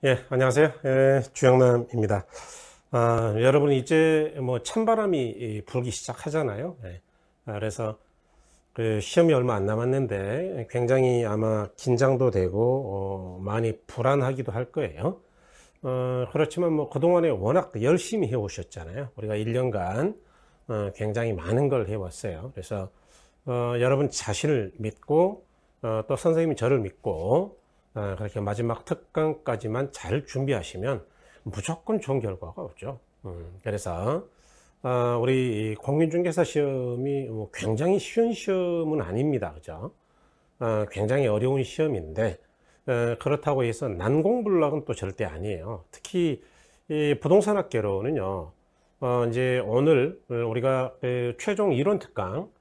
예, 안녕하세요. 주영남입니다. 여러분 이제 뭐 찬바람이 불기 시작하잖아요. 그래서 그 시험이 얼마 안 남았는데 굉장히 아마 긴장도 되고 많이 불안하기도 할 거예요. 그렇지만 뭐 그동안에 워낙 열심히 해오셨잖아요. 우리가 1년간 굉장히 많은 걸 해왔어요. 그래서 여러분 자신을 믿고 또 선생님이 저를 믿고 그렇게 마지막 특강까지만 잘 준비하시면 무조건 좋은 결과가 오죠. 그래서 우리 공인중개사 시험이 뭐 굉장히 쉬운 시험은 아닙니다. 그죠? 굉장히 어려운 시험인데 그렇다고 해서 난공불락은 또 절대 아니에요. 특히 이 부동산학개론은요. 이제 오늘 우리가 그 최종 이론 특강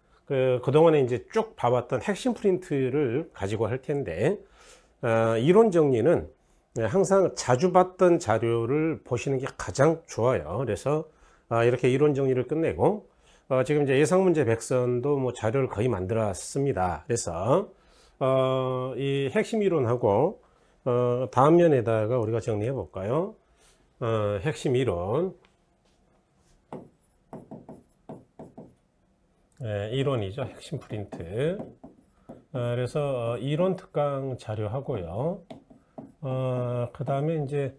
그동안에 이제 쭉 봐왔던 핵심 프린트를 가지고 할 텐데 이론 정리는 항상 자주 봤던 자료를 보시는 게 가장 좋아요. 그래서 이렇게 이론 정리를 끝내고 지금 이제 예상 문제 백선도 뭐 자료를 거의 만들었습니다. 그래서 이 핵심 이론하고 다음 면에다가 우리가 정리해 볼까요? 핵심 이론. 이론이죠. 핵심 프린트. 그래서 이론 특강 자료 하고요. 그 다음에 이제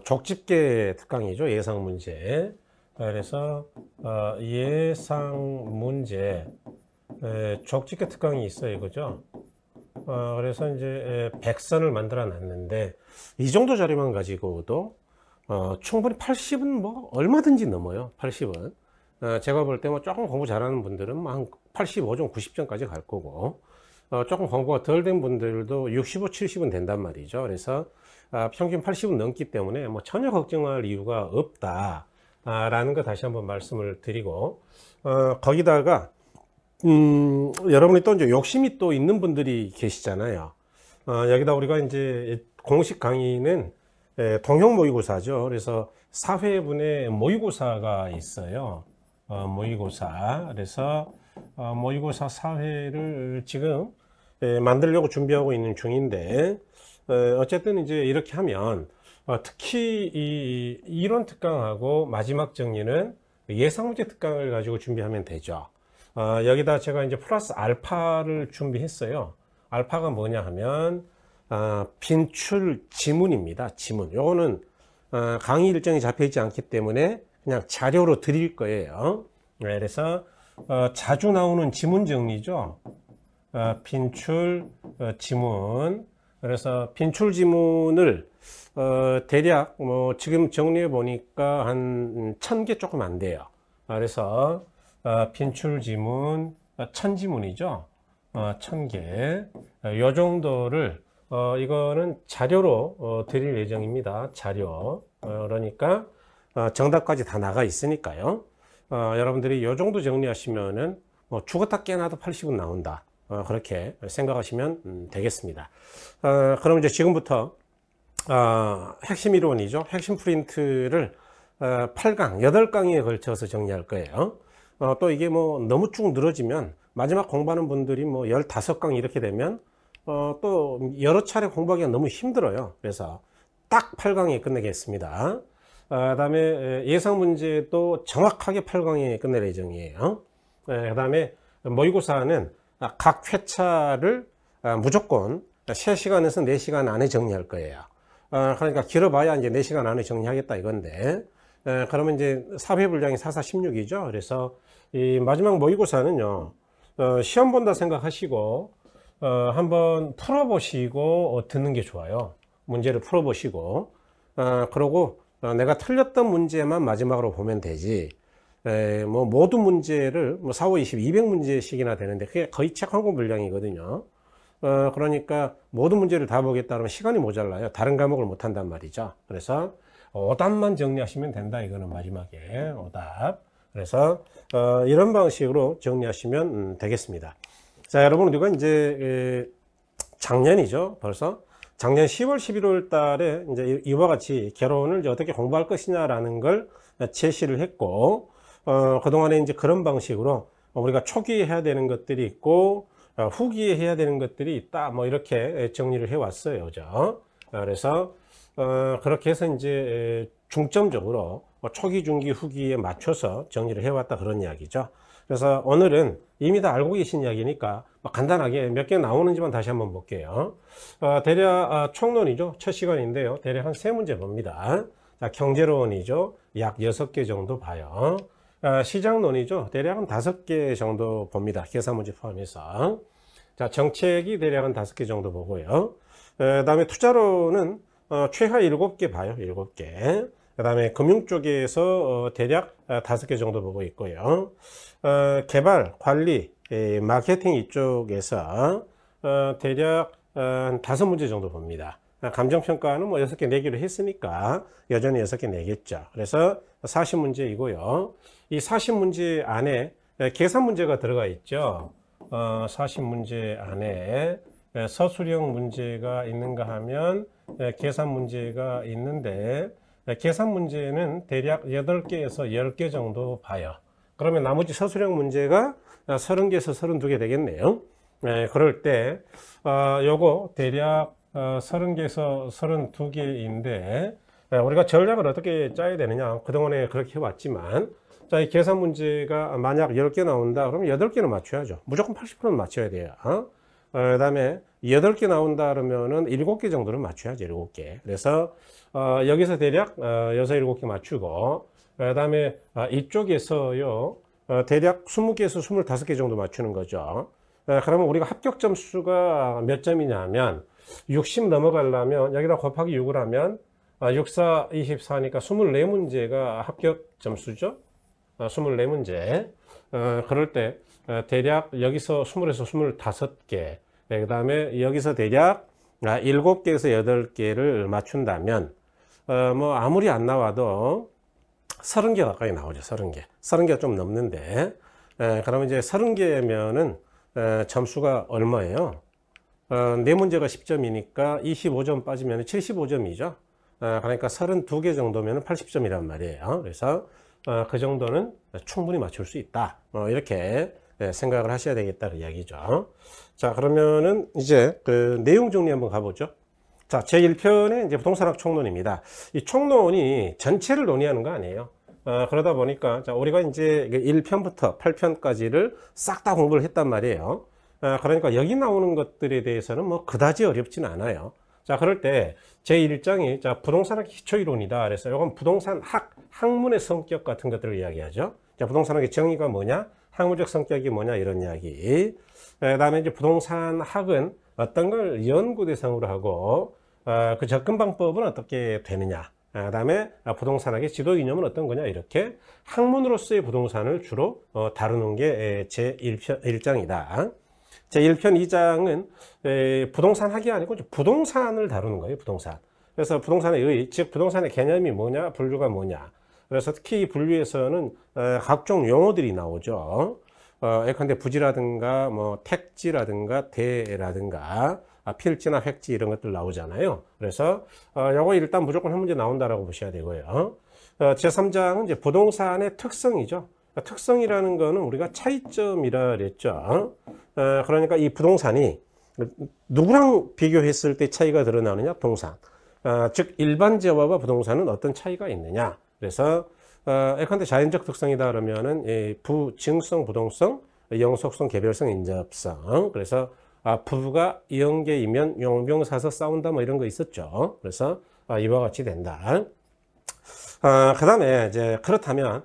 족집게 특강이죠. 예상 문제. 그래서 예상 문제 족집게 특강이 있어요. 그죠? 그래서 이제 백선을 만들어 놨는데 이 정도 자료만 가지고도 충분히 80은 뭐 얼마든지 넘어요. 80은. 제가 볼 때 뭐 조금 공부 잘하는 분들은 뭐 한 85점, 90점까지 갈 거고, 조금 공부가 덜 된 분들도 65, 70은 된단 말이죠. 그래서 평균 80은 넘기 때문에 뭐 전혀 걱정할 이유가 없다. 라는 거 다시 한번 말씀을 드리고, 거기다가, 여러분이 또 이제 욕심이 또 있는 분들이 계시잖아요. 여기다 우리가 이제 공식 강의는 동형 모의고사죠. 그래서 4회분의 모의고사가 있어요. 모의고사. 그래서 모의고사 4회를 지금 만들려고 준비하고 있는 중인데 어쨌든 이제 이렇게 하면 특히 이 이론 특강하고 마지막 정리는 예상 문제 특강을 가지고 준비하면 되죠. 여기다 제가 이제 플러스 알파를 준비했어요. 알파가 뭐냐 하면 빈출 지문입니다. 지문. 요거는 강의 일정이 잡혀 있지 않기 때문에 그냥 자료로 드릴 거예요. 그래서 자주 나오는 지문 정리죠. 빈출 지문. 그래서 빈출 지문을 대략 뭐 지금 정리해 보니까 한 1000개 조금 안 돼요. 그래서 빈출 지문 1000지문이죠. 1000개. 요 정도를 이거는 자료로 드릴 예정입니다. 자료. 그러니까 정답까지 다 나가 있으니까요. 여러분들이 이 정도 정리하시면은 뭐 죽었다 깨어나도 80은 나온다. 그렇게 생각하시면 되겠습니다. 그럼 이제 지금부터 핵심 이론이죠. 핵심 프린트를 8강, 8강에 걸쳐서 정리할 거예요. 또 이게 뭐 너무 쭉 늘어지면 마지막 공부하는 분들이 뭐 15강 이렇게 되면 또 여러 차례 공부하기가 너무 힘들어요. 그래서 딱 8강에 끝내겠습니다. 그 다음에 예상 문제도 정확하게 8강에 끝낼 예정이에요. 그 다음에 모의고사는 각 회차를 무조건 3시간에서 4시간 안에 정리할 거예요. 그러니까 길어봐야 이제 4시간 안에 정리하겠다 이건데, 그러면 이제 4회 분량이 4, 4, 16이죠. 그래서 이 마지막 모의고사는요, 시험 본다 생각하시고, 한번 풀어보시고 듣는 게 좋아요. 문제를 풀어보시고, 그러고 내가 틀렸던 문제만 마지막으로 보면 되지. 뭐 모든 문제를 뭐 4, 5, 20, 200문제씩이나 되는데 그게 거의 책 한 권 분량이거든요. 그러니까 모든 문제를 다 보겠다 그러면 시간이 모자라요. 다른 과목을 못 한단 말이죠. 그래서 오답만 정리하시면 된다. 이거는 마지막에 오답. 그래서 이런 방식으로 정리하시면 되겠습니다. 자, 여러분 우리가 이제 작년이죠. 벌써 작년 10월, 11월 달에 이제 이와 같이 개론을 이제 어떻게 공부할 것이냐라는 걸 제시를 했고, 그동안에 이제 그런 방식으로 우리가 초기에 해야 되는 것들이 있고, 후기에 해야 되는 것들이 있다. 뭐 이렇게 정리를 해 왔어요. 그죠? 그래서 그렇게 해서 이제 중점적으로 초기, 중기, 후기에 맞춰서 정리를 해왔다 그런 이야기죠. 그래서 오늘은 이미 다 알고 계신 이야기니까 간단하게 몇 개 나오는지만 다시 한번 볼게요. 대략 총론이죠. 첫 시간인데요. 대략 한 3문제 봅니다. 자, 경제론이죠. 약 6개 정도 봐요. 시장론이죠. 대략 한 5개 정도 봅니다. 계산 문제 포함해서. 자, 정책이 대략 한 5개 정도 보고요. 그 다음에 투자론은 최하 7개 봐요. 7개. 그 다음에 금융 쪽에서 대략 5개 정도 보고 있고요. 개발, 관리, 마케팅 이쪽에서 대략 한 5문제 정도 봅니다. 감정평가는 뭐 6개 내기로 했으니까 여전히 6개 내겠죠. 그래서 40문제이고요. 이 40문제 안에 계산 문제가 들어가 있죠. 40문제 안에 서술형 문제가 있는가 하면 계산 문제가 있는데 계산 문제는 대략 8개에서 10개 정도 봐요. 그러면 나머지 서술형 문제가 30개에서 32개 되겠네요. 그럴 때 요거 대략 30개에서 32개인데 우리가 전략을 어떻게 짜야 되느냐, 그동안에 그렇게 해왔지만, 자, 이 계산 문제가 만약 10개 나온다 그러면 8개는 맞춰야죠. 무조건 80%는 맞춰야 돼요. 그 다음에 8개 나온다 그러면은 7개 정도는 맞춰야죠. 7개. 그래서 여기서 대략 6, 7개 맞추고, 그 다음에 이쪽에서요 대략 20개에서 25개 정도 맞추는 거죠. 그러면 우리가 합격 점수가 몇 점이냐면 60 넘어가려면 여기다 곱하기 6을 하면 6, 4, 24니까 24문제가 합격 점수죠. 24문제. 그럴 때 대략 여기서 20에서 25개, 그 다음에 여기서 대략 7개에서 8개를 맞춘다면 뭐 아무리 안 나와도 30개 가까이 나오죠. 30개. 30개가 좀 넘는데, 그러면 이제 30개면은 점수가 얼마예요? 4문제가 10점이니까 25점 빠지면 75점이죠. 그러니까 32개 정도면 80점이란 말이에요. 그래서 그 정도는 충분히 맞출 수 있다. 이렇게 생각을 하셔야 되겠다 그 이야기죠. 자, 그러면은 이제 그 내용 정리 한번 가보죠. 자, 제1편의 이제 부동산학 총론입니다. 이 총론이 전체를 논의하는 거 아니에요. 그러다 보니까 자, 우리가 이제 1편부터 8편까지를 싹 다 공부를 했단 말이에요. 그러니까 여기 나오는 것들에 대해서는 뭐 그다지 어렵진 않아요. 자, 그럴 때 제1장이 자, 부동산학 기초이론이다. 그래서 이건 부동산학, 학문의 성격 같은 것들을 이야기하죠. 자, 부동산학의 정의가 뭐냐? 학문적 성격이 뭐냐? 이런 이야기. 그 다음에 이제 부동산학은 어떤 걸 연구 대상으로 하고, 그 접근 방법은 어떻게 되느냐. 그 다음에 부동산학의 지도 이념은 어떤 거냐. 이렇게 학문으로서의 부동산을 주로 다루는 게 제1장이다. 제1편 2장은 부동산학이 아니고 부동산을 다루는 거예요. 부동산. 그래서 부동산의 의, 즉 부동산의 개념이 뭐냐, 분류가 뭐냐. 그래서 특히 분류에서는 각종 용어들이 나오죠. 예컨대 부지라든가 뭐 택지라든가 대라든가 필지나 획지 이런 것들 나오잖아요. 그래서 요거 일단 무조건 한 문제 나온다라고 보셔야 되고요. 제3장은 이제 부동산의 특성이죠. 특성이라는 거는 우리가 차이점이라 그랬죠. 그러니까 이 부동산이 누구랑 비교했을 때 차이가 드러나느냐, 부동산. 즉 일반재화와 부동산은 어떤 차이가 있느냐. 그래서 예컨대 자연적 특성이다 그러면은 부증성, 부동성, 영속성, 개별성, 인접성. 그래서 부부가 이형제이면 용병사서 싸운다 뭐 이런 거 있었죠. 그래서 이와 같이 된다. 그 다음에 이제 그렇다면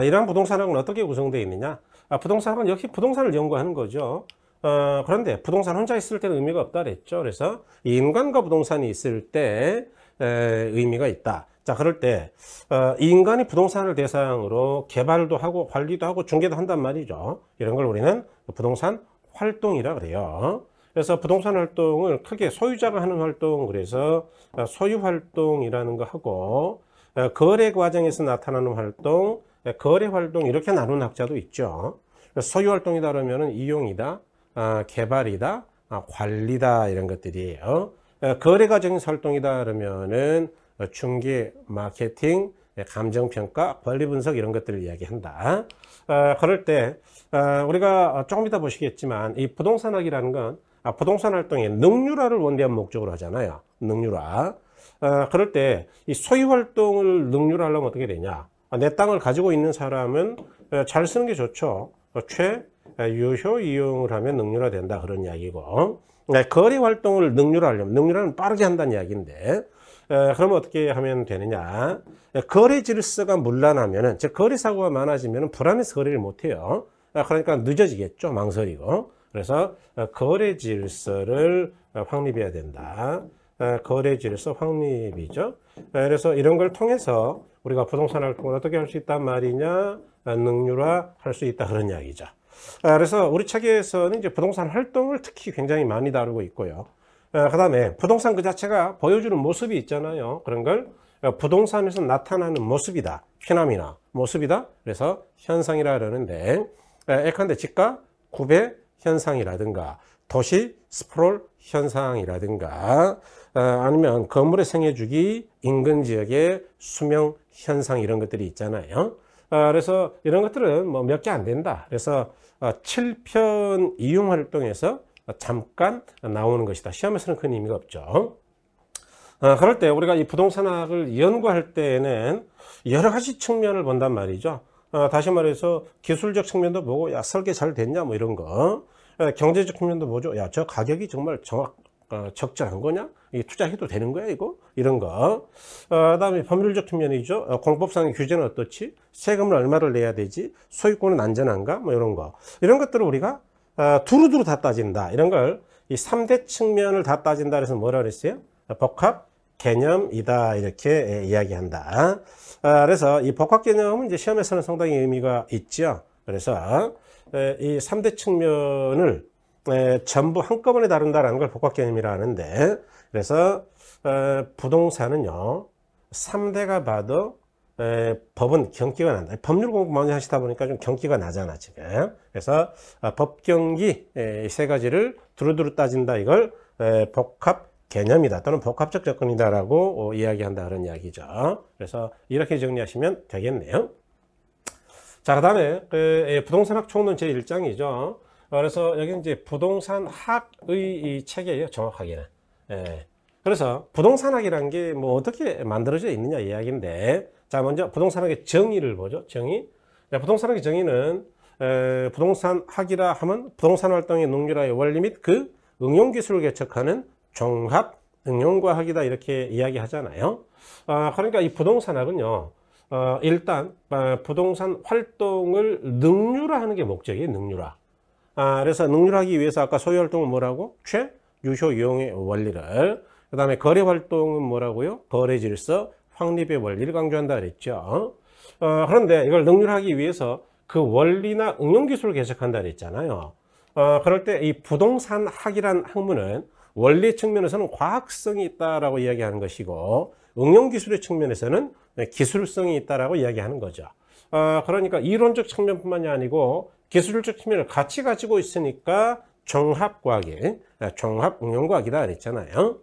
이러한 부동산학은 어떻게 구성되어 있느냐? 부동산학은 역시 부동산을 연구하는 거죠. 그런데 부동산 혼자 있을 때는 의미가 없다 그랬죠. 그래서 인간과 부동산이 있을 때 의미가 있다. 자, 그럴 때 인간이 부동산을 대상으로 개발도 하고 관리도 하고 중개도 한단 말이죠. 이런 걸 우리는 부동산 활동이라 그래요. 그래서 부동산 활동을 크게 소유자가 하는 활동, 그래서 소유 활동이라는 거 하고 거래 과정에서 나타나는 활동, 거래 활동 이렇게 나누는 학자도 있죠. 소유 활동이다 그러면은 이용이다, 개발이다, 관리다 이런 것들이에요. 거래 과정에서 활동이다 그러면은 중개, 마케팅, 감정평가, 권리 분석 이런 것들을 이야기한다. 그럴 때 우리가 조금 이따 보시겠지만 이 부동산학이라는 건 부동산 활동의 능률화를 원대한 목적으로 하잖아요. 능률화. 그럴 때 이 소유 활동을 능률화하려면 어떻게 되냐? 내 땅을 가지고 있는 사람은 잘 쓰는 게 좋죠. 최유효 이용을 하면 능률화 된다 그런 이야기고, 거래 활동을 능률화하려면, 능률화는 빠르게 한다는 이야기인데, 그러면 어떻게 하면 되느냐? 거래 질서가 문란하면은, 즉 거래 사고가 많아지면은 불안해서 거래를 못 해요. 그러니까 늦어지겠죠, 망설이고. 그래서 거래 질서를 확립해야 된다. 거래 질서 확립이죠. 그래서 이런 걸 통해서 우리가 부동산 활동을 어떻게 할 수 있단 말이냐? 능률화 할 수 있다 그런 이야기죠. 그래서 우리 책에서는 이제 부동산 활동을 특히 굉장히 많이 다루고 있고요. 그 다음에 부동산 그 자체가 보여주는 모습이 있잖아요. 그런 걸 부동산에서 나타나는 모습이다. 피나미나 모습이다. 그래서 현상이라 그러는데, 예컨대 집가 구배 현상이라든가 도시 스프롤 현상이라든가, 아니면 건물의 생애주기, 인근 지역의 수명 현상 이런 것들이 있잖아요. 그래서 이런 것들은 뭐 몇 개 안 된다. 그래서 7편 이용 활동에서 잠깐 나오는 것이다. 시험에서는 큰 의미가 없죠. 그럴 때 우리가 이 부동산학을 연구할 때에는 여러 가지 측면을 본단 말이죠. 다시 말해서 기술적 측면도 보고, 야, 설계 잘 됐냐 뭐 이런 거. 경제적 측면도 보죠. 야, 저 가격이 정말 적절한 거냐? 이 투자해도 되는 거야 이거? 이런 거. 그다음에 법률적 측면이죠. 공법상의 규제는 어떻지? 세금을 얼마를 내야 되지? 소유권은 안전한가? 뭐 이런 거. 이런 것들을 우리가 두루두루 다 따진다. 이런 걸 이 3대 측면을 다 따진다. 그래서 뭐라 그랬어요? 복합 개념이다. 이렇게 이야기한다. 그래서 이 복합 개념은 이제 시험에서는 상당히 의미가 있죠. 그래서 이 3대 측면을 전부 한꺼번에 다룬다라는 걸 복합 개념이라 하는데, 그래서 부동산은요 3대가 봐도 법은 경기가 난다. 법률 공부 많이 하시다 보니까 좀 경기가 나잖아 지금. 그래서 법경기 세 가지를 두루두루 따진다. 이걸 복합 개념이다 또는 복합적 접근이다라고 이야기한다 그런 이야기죠. 그래서 이렇게 정리하시면 되겠네요. 자, 그 다음에 부동산학 총론 제1장이죠. 그래서 여기 이제 부동산학의 체계예요, 정확하게는. 그래서 부동산학이란 게 뭐 어떻게 만들어져 있느냐 이야기인데, 자, 먼저 부동산학의 정의를 보죠. 정의. 부동산학의 정의는 부동산학이라 하면 부동산 활동의 능률화의 원리 및 그 응용 기술을 개척하는 종합 응용과학이다 이렇게 이야기하잖아요. 그러니까 이 부동산학은요. 일단 부동산 활동을 능률화하는 게 목적이에요. 능률화. 그래서 능률화하기 위해서 아까 소유 활동은 뭐라고? 최유효 이용의 원리를. 그 다음에 거래 활동은 뭐라고요? 거래 질서 확립의 원리를 강조한다 그랬죠. 그런데 이걸 능률화하기 위해서 그 원리나 응용 기술을 개척한다 그랬잖아요. 그럴 때 이 부동산학이란 학문은 원리 측면에서는 과학성이 있다라고 이야기하는 것이고, 응용 기술의 측면에서는 기술성이 있다라고 이야기하는 거죠. 그러니까 이론적 측면뿐만이 아니고 기술적 측면을 같이 가지고 있으니까 종합과학이, 종합응용과학이다 그랬잖아요.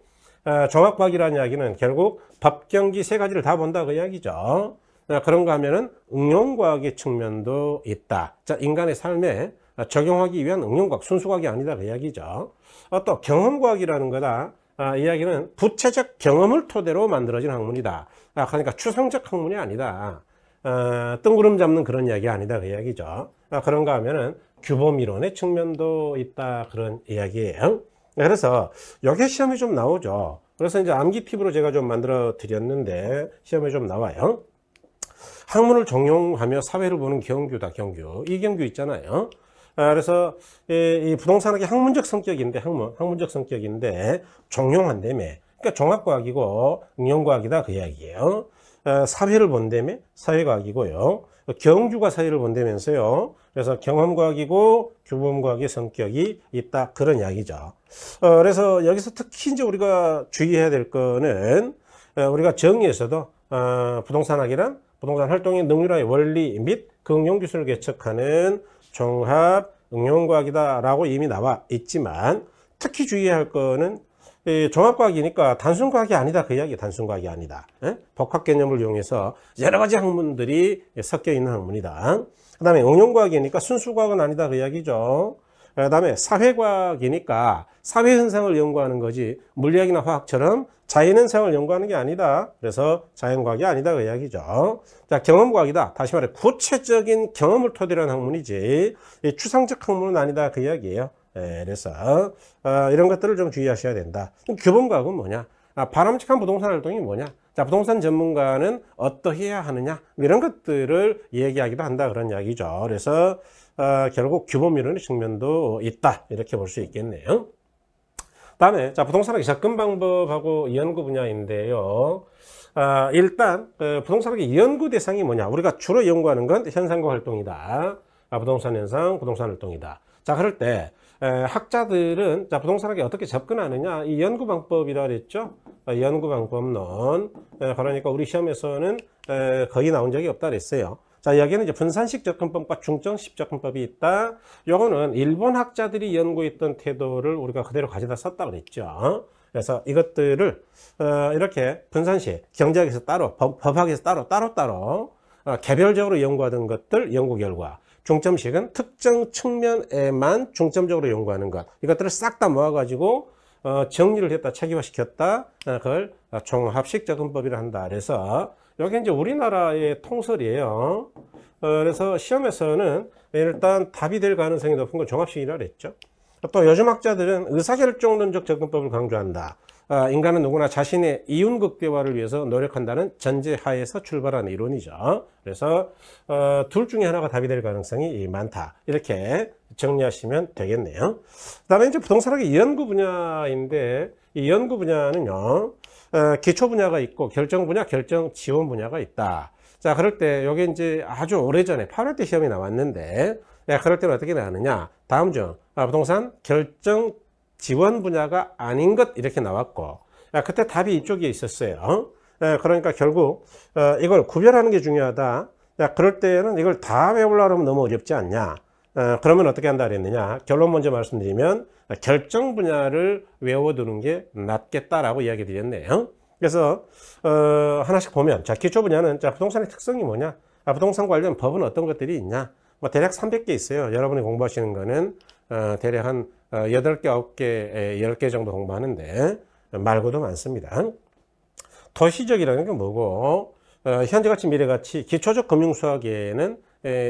종합과학이라는 이야기는 결국 법경기 세 가지를 다 본다 그 이야기죠. 그런가 하면은 응용과학의 측면도 있다. 자, 인간의 삶에 적용하기 위한 응용과학, 순수과학이 아니다 그 이야기죠. 또 경험과학이라는 거다. 이야기는 부채적 경험을 토대로 만들어진 학문이다. 그러니까 추상적 학문이 아니다. 뜬구름 잡는 그런 이야기 아니다 그 이야기죠. 그런가 하면은 규범이론의 측면도 있다 그런 이야기예요. 그래서 여기 시험에 좀 나오죠. 그래서 이제 암기 팁으로 제가 좀 만들어 드렸는데 시험에 좀 나와요. 학문을 종용하며 사회를 보는 경규다. 경규. 이 경규 있잖아요. 그래서 이 부동산학의 학문적 성격인데, 학문적 성격인데 종용한다며. 그러니까 종합과학이고 응용과학이다 그 이야기예요. 사회를 본다며 사회과학이고요. 경규가 사회를 본다면서요. 그래서 경험과학이고 규범과학의 성격이 있다 그런 이야기죠. 그래서 여기서 특히 이제 우리가 주의해야 될 거는, 우리가 정의에서도 부동산학이란 부동산 활동의 능률화의 원리 및 그 응용 기술을 개척하는 종합 응용과학이다라고 이미 나와 있지만, 특히 주의해야 할 거는 종합과학이니까 단순과학이 아니다 그 이야기. 단순과학이 아니다. 복합 개념을 이용해서 여러 가지 학문들이 섞여 있는 학문이다. 그 다음에 응용과학이니까 순수과학은 아니다 그 이야기죠. 그다음에 사회과학이니까 사회현상을 연구하는 거지 물리학이나 화학처럼 자연현상을 연구하는 게 아니다. 그래서 자연과학이 아니다 그 이야기죠. 자, 경험과학이다. 다시 말해 구체적인 경험을 토대로 한 학문이지 이 추상적 학문은 아니다 그 이야기예요. 그래서 이런 것들을 좀 주의하셔야 된다. 규범과학은 뭐냐? 바람직한 부동산 활동이 뭐냐? 자, 부동산 전문가는 어떠해야 하느냐? 이런 것들을 얘기하기도 한다 그런 이야기죠. 그래서 결국 규범이론의 측면도 있다 이렇게 볼 수 있겠네요. 다음에 자, 부동산학의 접근 방법하고 연구 분야인데요. 일단 부동산학의 연구 대상이 뭐냐? 우리가 주로 연구하는 건 현상과 활동이다. 부동산 현상, 부동산 활동이다. 자, 그럴 때 학자들은 자, 부동산학에 어떻게 접근하느냐? 이 연구 방법이라 그랬죠. 연구 방법론. 그러니까 우리 시험에서는 거의 나온 적이 없다 그랬어요. 자, 여기는 이제 분산식 접근법과 중점식 접근법이 있다. 요거는 일본 학자들이 연구했던 태도를 우리가 그대로 가져다 썼다 그랬죠. 그래서 이것들을 이렇게 분산식, 경제학에서 따로, 법학에서 따로 개별적으로 연구하던 것들 연구 결과, 중점식은 특정 측면에만 중점적으로 연구하는 것, 이것들을 싹 다 모아가지고 정리를 했다, 체계화시켰다. 그걸 종합식 접근법이라 한다. 그래서 여기 이제 우리나라의 통설이에요. 그래서 시험에서는 일단 답이 될 가능성이 높은 건 종합식이라 그랬죠. 또 요즘 학자들은 의사결정론적 접근법을 강조한다. 인간은 누구나 자신의 이윤 극대화를 위해서 노력한다는 전제하에서 출발하는 이론이죠. 그래서 둘 중에 하나가 답이 될 가능성이 많다. 이렇게 정리하시면 되겠네요. 그다음에 이제 부동산학의 연구 분야인데 이 연구 분야는요. 기초 분야가 있고 결정 분야, 결정 지원 분야가 있다. 자, 그럴 때 요게 이제 아주 오래전에 8월 때 시험이 나왔는데 그럴 때는 어떻게 나왔느냐? 다음 중 부동산 결정 지원 분야가 아닌 것 이렇게 나왔고 그때 답이 이쪽에 있었어요. 그러니까 결국 이걸 구별하는 게 중요하다. 그럴 때는 이걸 다 외우려고 하면 너무 어렵지 않냐? 그러면 어떻게 한다 그랬느냐? 결론 먼저 말씀드리면 결정 분야를 외워두는 게 낫겠다라고 이야기 드렸네요. 그래서 하나씩 보면 자, 기초 분야는 자, 부동산의 특성이 뭐냐? 부동산 관련 법은 어떤 것들이 있냐? 뭐 대략 300개 있어요. 여러분이 공부하시는 거는 대략 한 8개, 9개, 10개 정도 공부하는데 말고도 많습니다. 도시적이라는 게 뭐고 현재가치, 미래가치, 기초적 금융수학에는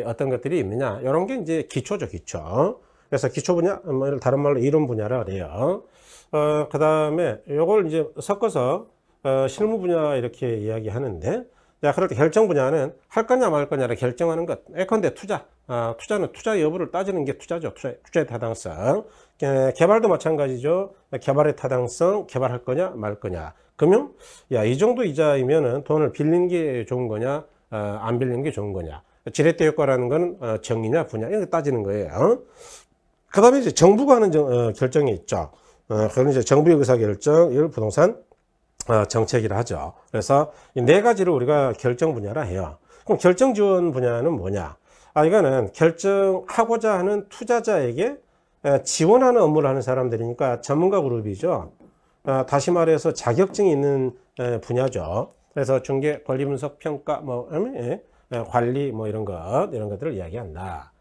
어떤 것들이 있느냐? 이런 게 이제 기초죠, 기초. 그래서 기초 분야, 다른 말로 이론 분야라 그래요. 그 다음에 요걸 이제 섞어서 실무 분야 이렇게 이야기하는데, 자, 그럴 때 결정 분야는 할 거냐 말 거냐를 결정하는 것. 예컨대 투자. 투자는 투자 여부를 따지는 게 투자죠. 투자의 타당성. 개발도 마찬가지죠. 개발의 타당성, 개발할 거냐 말 거냐. 금융? 야, 이 정도 이자이면은 돈을 빌리는 게 좋은 거냐, 안 빌리는 게 좋은 거냐. 지렛대 효과라는 건 정의냐 분야 이런 거 따지는 거예요. 그 다음에 이제 정부가 하는 결정이 있죠. 그건 이제 정부의 의사결정, 이걸 부동산 정책이라 하죠. 그래서 이 네 가지를 우리가 결정 분야라 해요. 그럼 결정 지원 분야는 뭐냐? 이거는 결정하고자 하는 투자자에게 지원하는 업무를 하는 사람들이니까 전문가 그룹이죠. 다시 말해서 자격증이 있는 분야죠. 그래서 중개, 권리 분석, 평가, 관리, 이런 것들을 이야기한다.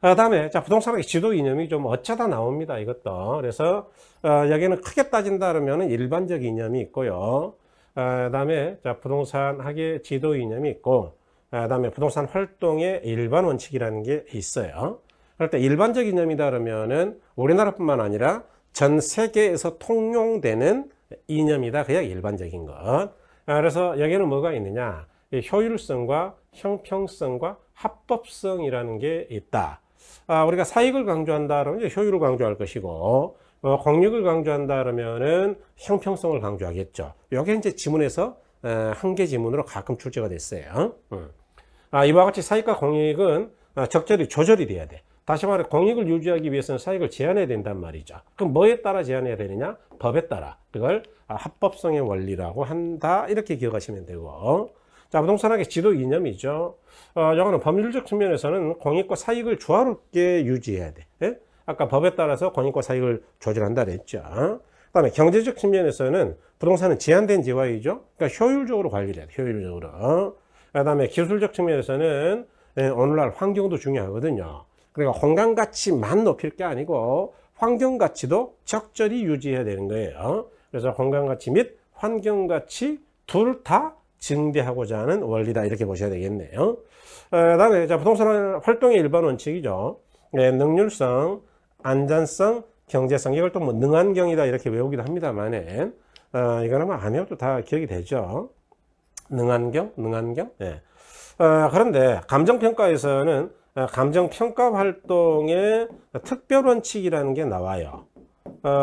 다음에, 자, 부동산학의 지도 이념이 좀 어쩌다 나옵니다. 이것도. 그래서, 여기는 크게 따진다 그러면 일반적 이념이 있고요. 다음에, 자, 부동산학의 지도 이념이 있고, 다음에 부동산 활동의 일반 원칙이라는 게 있어요. 그럴 때 일반적 이념이다 그러면은 우리나라뿐만 아니라 전 세계에서 통용되는 이념이다. 그게 일반적인 것. 그래서 여기는 뭐가 있느냐? 효율성과 형평성과 합법성이라는 게 있다. 우리가 사익을 강조한다 그러면 효율을 강조할 것이고, 공익을 강조한다 그러면은 형평성을 강조하겠죠. 이게 이제 지문에서 한 개 지문으로 가끔 출제가 됐어요. 이와 같이 사익과 공익은 적절히 조절이 돼야 돼. 다시 말해 공익을 유지하기 위해서는 사익을 제한해야 된단 말이죠. 그럼 뭐에 따라 제한해야 되느냐? 법에 따라. 그걸 합법성의 원리라고 한다. 이렇게 기억하시면 되고. 자, 부동산학의 지도 이념이죠. 이거는 법률적 측면에서는 공익과 사익을 조화롭게 유지해야 돼. 예? 아까 법에 따라서 공익과 사익을 조절한다 그랬죠. 그 다음에 경제적 측면에서는 부동산은 제한된 지화이죠. 그러니까 효율적으로 관리를 해야 돼. 효율적으로. 그 다음에 기술적 측면에서는 오늘날 환경도 중요하거든요. 그러니까 공간 가치만 높일 게 아니고 환경 가치도 적절히 유지해야 되는 거예요. 그래서 공간 가치 및 환경 가치 둘 다 증대하고자 하는 원리다, 이렇게 보셔야 되겠네요. 다음에 자, 부동산 활동의 일반 원칙이죠. 능률성, 안전성, 경제성, 이걸 또 뭐 능환경이다 이렇게 외우기도 합니다만은 이거는 뭐 안 외워도 다 기억이 되죠. 능환경. 그런데 감정평가에서는 감정평가 활동의 특별 원칙이라는 게 나와요.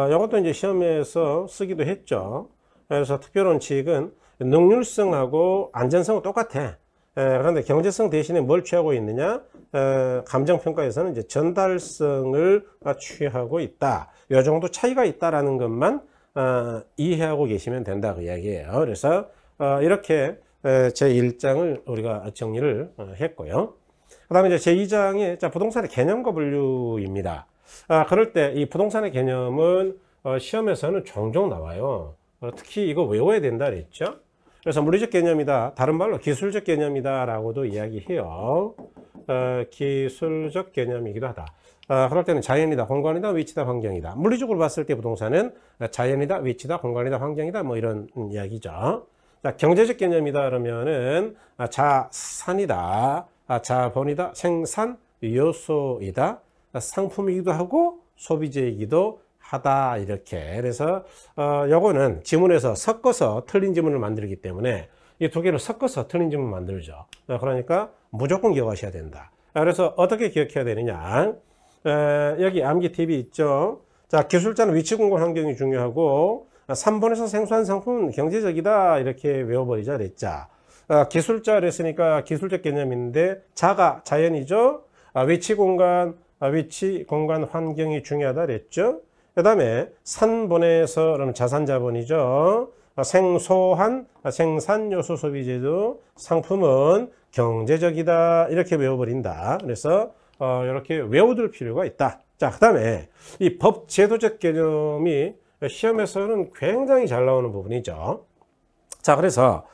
이것도 이제 시험에서 쓰기도 했죠. 그래서 특별 원칙은 능률성하고 안전성은 똑같아. 그런데 경제성 대신에 뭘 취하고 있느냐? 감정평가에서는 이제 전달성을 취하고 있다. 이 정도 차이가 있다라는 것만 이해하고 계시면 된다, 그 이야기예요. 그래서 이렇게 제 1장을 우리가 정리를 했고요. 그 다음에 이제 제 2장에 부동산의 개념과 분류입니다. 그럴 때 이 부동산의 개념은 시험에서는 종종 나와요. 특히 이거 외워야 된다 그랬죠. 그래서 물리적 개념이다, 다른 말로 기술적 개념이다 라고도 이야기해요. 기술적 개념이기도 하다. 그럴 때는 자연이다, 공간이다, 위치다, 환경이다. 물리적으로 봤을 때 부동산은 자연이다, 위치다, 공간이다, 환경이다, 뭐 이런 이야기죠. 자, 경제적 개념이다 그러면은 자산이다, 자본이다, 생산 요소이다, 상품이기도 하고 소비재이기도 하다, 이렇게. 그래서 요거는 지문에서 섞어서 틀린 지문을 만들기 때문에 이 두 개를 섞어서 틀린 지문 만들죠. 그러니까 무조건 기억하셔야 된다. 그래서 어떻게 기억해야 되느냐? 여기 암기 팁이 있죠. 자, 기술자는 위치, 공간, 환경이 중요하고 3번에서 생소한 상품은 경제적이다, 이렇게 외워버리자 그랬죠. 기술자 그랬으니까 기술적 개념인데 자가 자연이죠. 위치, 공간, 환경이 중요하다 그랬죠. 그 다음에 3번에서 그러면 자산, 자본이죠. 생소한 생산 요소 소비재도 상품은 경제적이다, 이렇게 외워버린다. 그래서 이렇게 외워둘 필요가 있다. 자, 그 다음에 이 법 제도적 개념이 시험에서는 굉장히 잘 나오는 부분이죠. 자, 그래서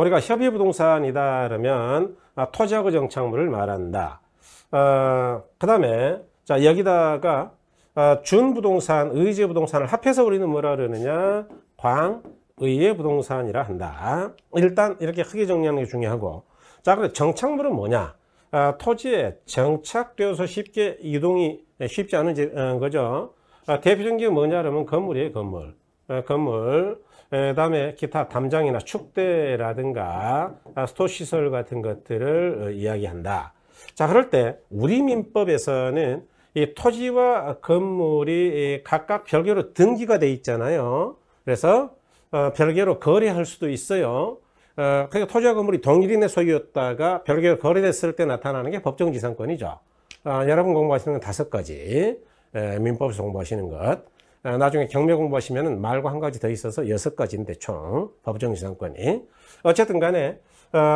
우리가 협의 부동산이다 그러면 토지하고 정착물을 말한다. 그 다음에 자, 여기다가 준부동산, 의제 부동산을 합해서 우리는 뭐라 그러느냐? 광의의 부동산이라 한다. 일단 이렇게 크게 정리하는 게 중요하고. 자, 그래 정착물은 뭐냐? 토지에 정착되어서 쉽게 이동이 쉽지 않은 거죠. 대표적인 게 뭐냐 그러면 건물이에요, 건물. 그다음에 기타 담장이나 축대라든가 스토시설 같은 것들을 이야기한다. 자, 그럴 때 우리 민법에서는 이 토지와 건물이 각각 별개로 등기가 돼 있잖아요. 그래서 별개로 거래할 수도 있어요. 그러니까 토지와 건물이 동일인의 소유였다가 별개로 거래됐을 때 나타나는 게 법정지상권이죠. 여러분 공부하시는 건 5가지, 민법에서 공부하시는 것. 나중에 경매 공부하시면 말고 한 가지 더 있어서 6가지인데 총 법정지상권이. 어쨌든 간에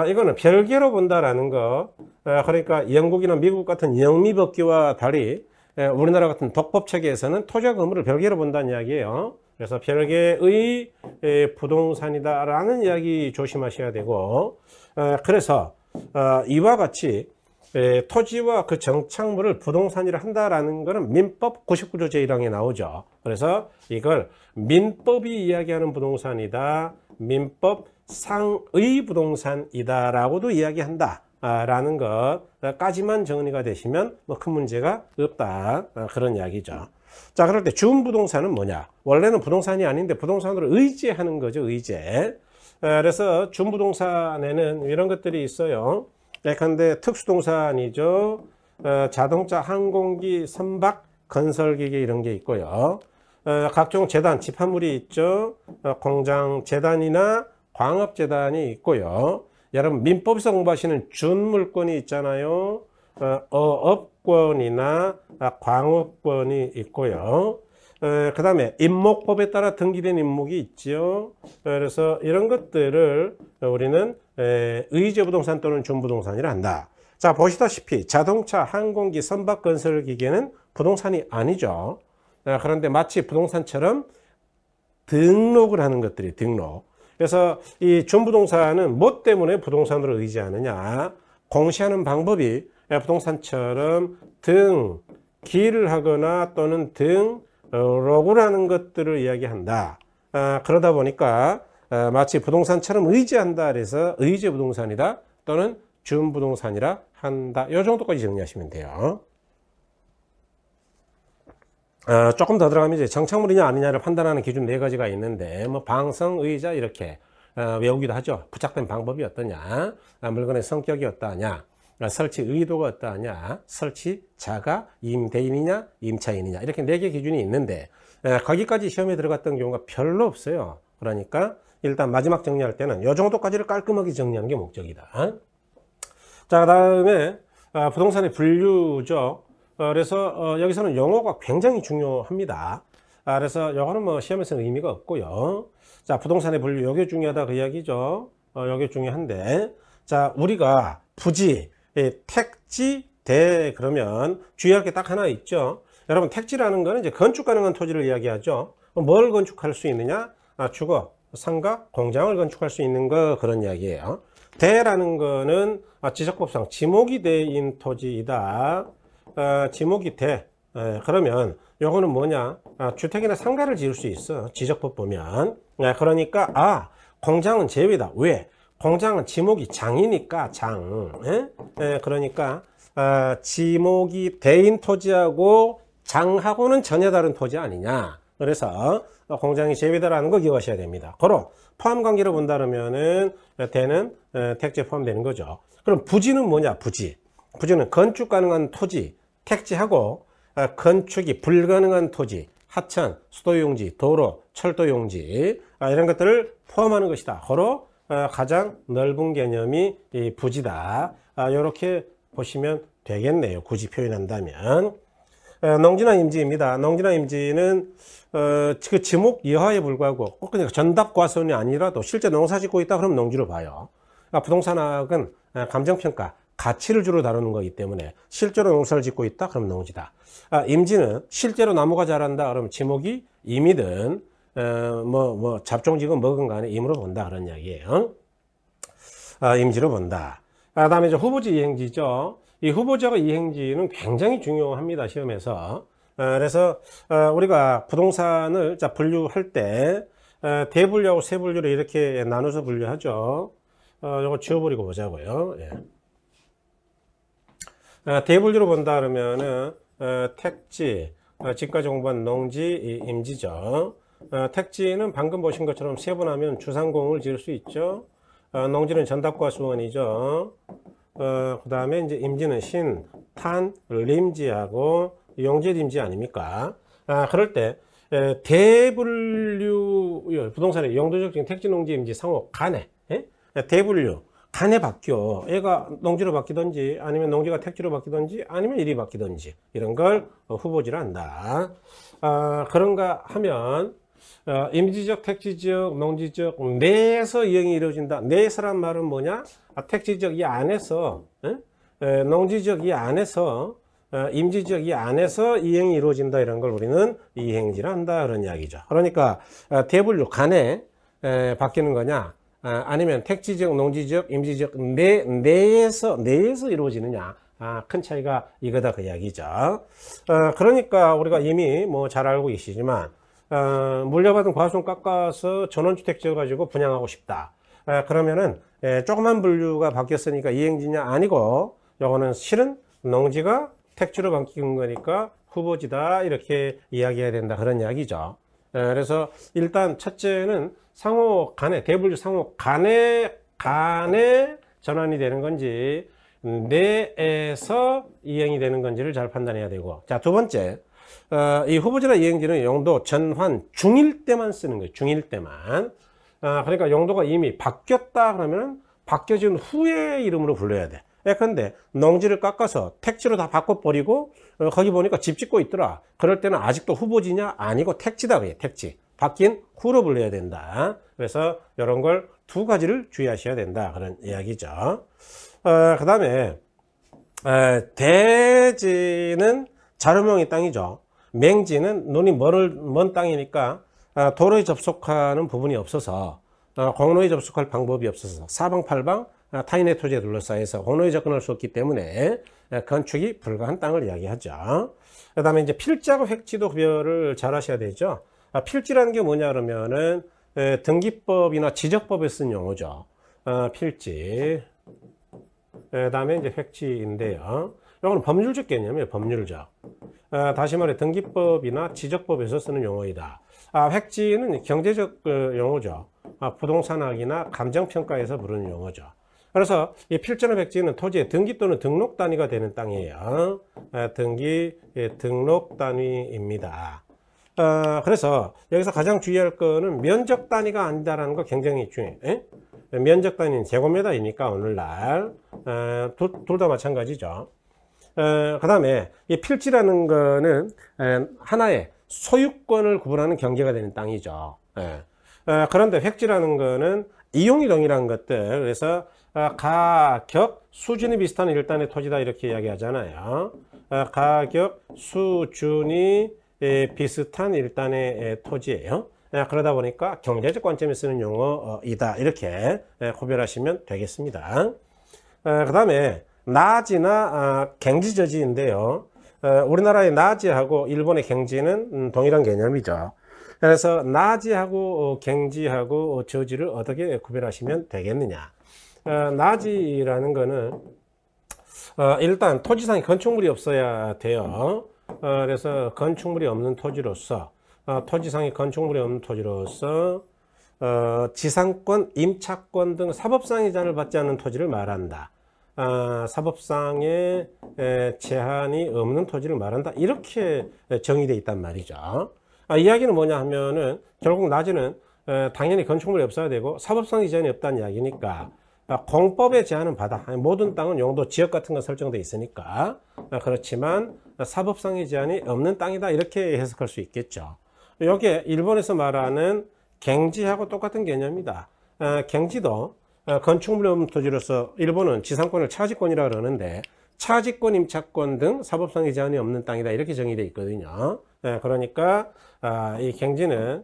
이거는 별개로 본다라는 거. 그러니까 영국이나 미국 같은 영미법규와 달리 우리나라 같은 독법 체계에서는 토지와 건물을 별개로 본다는 이야기예요. 그래서 별개의 부동산이다라는 이야기 조심하셔야 되고, 그래서 이와 같이 토지와 그 정착물을 부동산이라 한다라는 것은 민법 99조 제1항에 나오죠. 그래서 이걸 민법이 이야기하는 부동산이다, 민법 상의 부동산이다 라고도 이야기한다 라는 것까지만 정리가 되시면 뭐 큰 문제가 없다, 그런 이야기죠. 자, 그럴 때 준부동산은 뭐냐? 원래는 부동산이 아닌데 부동산으로 의제하는 거죠, 의제. 그래서 준부동산에는 이런 것들이 있어요. 예컨대 특수동산이죠. 자동차, 항공기, 선박, 건설기계 이런 게 있고요. 각종 재단, 집합물이 있죠. 공장 재단이나 광업재단이 있고요. 여러분 민법에서 공부하시는 준물권이 있잖아요. 어업권이나 광업권이 있고요. 그 다음에 임목법에 따라 등기된 임목이 있죠. 그래서 이런 것들을 우리는 의제 부동산 또는 준부동산이라 한다. 자, 보시다시피 자동차, 항공기, 선박, 건설 기계는 부동산이 아니죠. 그런데 마치 부동산처럼 등록을 하는 것들이 등록. 그래서 이 준부동산은 뭐 때문에 부동산으로 의지하느냐? 공시하는 방법이 부동산처럼 등기를 하거나 또는 등록을 것들을 이야기한다. 그러다 보니까 마치 부동산처럼 의지한다 그래서 의지 부동산이다 또는 준부동산이라 한다. 이 정도까지 정리하시면 돼요. 조금 더 들어가면 이제 정착물이냐 아니냐를 판단하는 기준 4가지가 있는데 뭐 방성, 의자 이렇게 외우기도 하죠. 부착된 방법이 어떠냐, 물건의 성격이 어떠하냐, 설치 의도가 어떠하냐, 설치 자가 임대인이냐 임차인이냐 이렇게 4개 기준이 있는데 거기까지 시험에 들어갔던 경우가 별로 없어요. 그러니까 일단 마지막 정리할 때는 이 정도까지를 깔끔하게 정리하는 게 목적이다. 자, 그다음에 부동산의 분류죠. 그래서 여기서는 용어가 굉장히 중요합니다. 그래서 이거는 뭐 시험에서는 의미가 없고요. 자, 부동산의 분류 요게 중요하다 그 이야기죠. 요게 중요한데, 자, 우리가 부지, 택지, 대 그러면 주의할 게 딱 하나 있죠. 여러분, 택지라는 거는 이제 건축 가능한 토지를 이야기하죠. 뭘 건축할 수 있느냐? 주거, 상가, 공장을 건축할 수 있는 거 그런 이야기예요. 대라는 거는 지적법상 지목이 대인 토지이다. 지목이 대. 그러면 요거는 뭐냐? 주택이나 상가를 지을 수 있어. 지적법 보면. 그러니까 공장은 제외다. 왜? 공장은 지목이 장이니까 장. 그러니까 지목이 대인 토지하고 장하고는 전혀 다른 토지 아니냐. 그래서 공장이 제외다라는 거 기억하셔야 됩니다. 고로 포함 관계로 본다면은 대는 택지에 포함되는 거죠. 그럼 부지는 뭐냐? 부지는 건축 가능한 토지, 택지하고 건축이 불가능한 토지, 하천, 수도용지, 도로, 철도용지 이런 것들을 포함하는 것이다. 고로 가장 넓은 개념이 이 부지다. 이렇게 보시면 되겠네요. 굳이 표현한다면. 농지나 임지입니다. 농지나 임지는 그 지목 이하에 불구하고 꼭 그냥 전답과선이 아니라도 실제 농사 짓고 있다 그러면 농지로 봐요. 부동산학은 감정평가, 가치를 주로 다루는 거기 때문에 실제로 농사를 짓고 있다 그러면 농지다. 임지는 실제로 나무가 자란다 그러면 지목이 임이든 잡종지건 뭐건 간에 임으로 본다 그런 이야기예요. 임지로 본다. 다음에 이제 후보지 이행지죠. 이 후보지와 이행지는 굉장히 중요합니다. 시험에서. 그래서 우리가 부동산을 분류할 때 대분류하고 세분류를 이렇게 나눠서 분류하죠. 이거 지워버리고 보자고요. 예. 대분류로 본다 그러면은 택지, 지금까지 공부한 농지, 임지죠. 택지는 방금 보신 것처럼 세분하면 주상공을 지을 수 있죠. 농지는 전답과 수원이죠. 그 다음에 이제 임지는 신, 탄, 림지하고 용지림지 아닙니까? 그럴 때 대분류 부동산의 용도적 택지, 농지, 임지, 상호, 간에 대분류 간에 바뀌어. 얘가 농지로 바뀌든지 아니면 농지가 택지로 바뀌든지 아니면 일이 바뀌든지 이런 걸 후보지로 한다. 그런가 하면 임지적, 택지적, 농지적 내에서 이행이 이루어진다. 내에서란 말은 뭐냐? 택지적 이 안에서, 농지적 이 안에서, 임지적 이 안에서 이행이 이루어진다. 이런 걸 우리는 이행지라 한다. 그런 이야기죠. 그러니까 대분류 간에 바뀌는 거냐? 아니면 택지적, 농지적, 임지적 내에서 이루어지느냐? 큰 차이가 이거다 그 이야기죠. 그러니까 우리가 이미 뭐 잘 알고 계시지만 물려받은 과수원 깎아서 전원주택 지어가지고 분양하고 싶다. 그러면은 조그만 분류가 바뀌었으니까 이행지냐? 아니고 요거는 실은 농지가 택지로 바뀐 거니까 후보지다 이렇게 이야기해야 된다 그런 이야기죠. 그래서 일단 첫째는 상호 간에 대분류 상호 간에 전환이 되는 건지 내에서 이행이 되는 건지를 잘 판단해야 되고, 자, 두 번째 이 후보지나 이행지는 용도 전환 중일 때만 쓰는 거예요. 중일 때만. 그러니까 용도가 이미 바뀌었다 그러면 바뀌어진 후의 이름으로 불러야 돼. 근데 농지를 깎아서 택지로 다 바꿔버리고 거기 보니까 집 짓고 있더라. 그럴 때는 아직도 후보지냐? 아니고 택지다. 그게 택지. 바뀐 후로 불러야 된다. 그래서 이런 걸 두 가지를 주의하셔야 된다. 그런 이야기죠. 그 다음에 대지는 자료명의 땅이죠. 맹지는 눈이 먼 땅이니까 도로에 접속하는 부분이 없어서 공로에 접속할 방법이 없어서 사방팔방 타인의 토지에 둘러싸여서 공로에 접근할 수 없기 때문에 건축이 불가한 땅을 이야기하죠. 그 다음에 이제 필지하고 획지도 구별을 잘 하셔야 되죠. 필지라는 게 뭐냐 그러면은 등기법이나 지적법에 쓴 용어죠. 필지. 그 다음에 이제 획지인데요. 이거는 법률적 개념이에요. 법률적. 다시 말해 등기법이나 지적법에서 쓰는 용어이다. 획지는 경제적 용어죠. 부동산학이나 감정평가에서 부르는 용어죠. 그래서 이 필지나 획지는 토지의 등기 또는 등록 단위가 되는 땅이에요. 등록 단위입니다. 그래서 여기서 가장 주의할 거는 면적 단위가 아니다라는 거 굉장히 중요해요. 면적 단위는 제곱미터이니까 오늘날 둘 다 마찬가지죠. 그 다음에 이 필지라는 거는 하나의 소유권을 구분하는 경계가 되는 땅이죠. 그런데 획지라는 거는 이용이 동일한 것들, 그래서 가격, 수준이 비슷한 일단의 토지다 이렇게 이야기하잖아요. 가격, 수준이 비슷한 일단의 토지예요. 그러다 보니까 경제적 관점에 쓰는 용어이다 이렇게 구별하시면 되겠습니다. 그 다음에 나지나 갱지저지인데요. 우리나라의 나지하고 일본의 갱지는 동일한 개념이죠. 그래서 나지하고 갱지하고 저지를 어떻게 구별하시면 되겠느냐. 나지라는 거는 일단 토지상에 건축물이 없어야 돼요. 그래서 건축물이 없는 토지로서 토지상에 건축물이 없는 토지로서 지상권, 임차권 등 사법상의 제한을 받지 않는 토지를 말한다. 사법상의 제한이 없는 토지를 말한다. 이렇게 정의되어 있단 말이죠. 이야기는 뭐냐 하면은 결국 나지는 당연히 건축물이 없어야 되고 사법상의 제한이 없다는 이야기니까 공법의 제한은 받아. 모든 땅은 용도, 지역 같은 거 설정되어 있으니까. 그렇지만 사법상의 제한이 없는 땅이다 이렇게 해석할 수 있겠죠. 여기에 일본에서 말하는 갱지하고 똑같은 개념이다. 갱지도 건축물이 없는 토지로서 일본은 지상권을 차지권이라 그러는데 차지권, 임차권 등 사법상의 제한이 없는 땅이다 이렇게 정의되어 있거든요. 그러니까 이 갱지는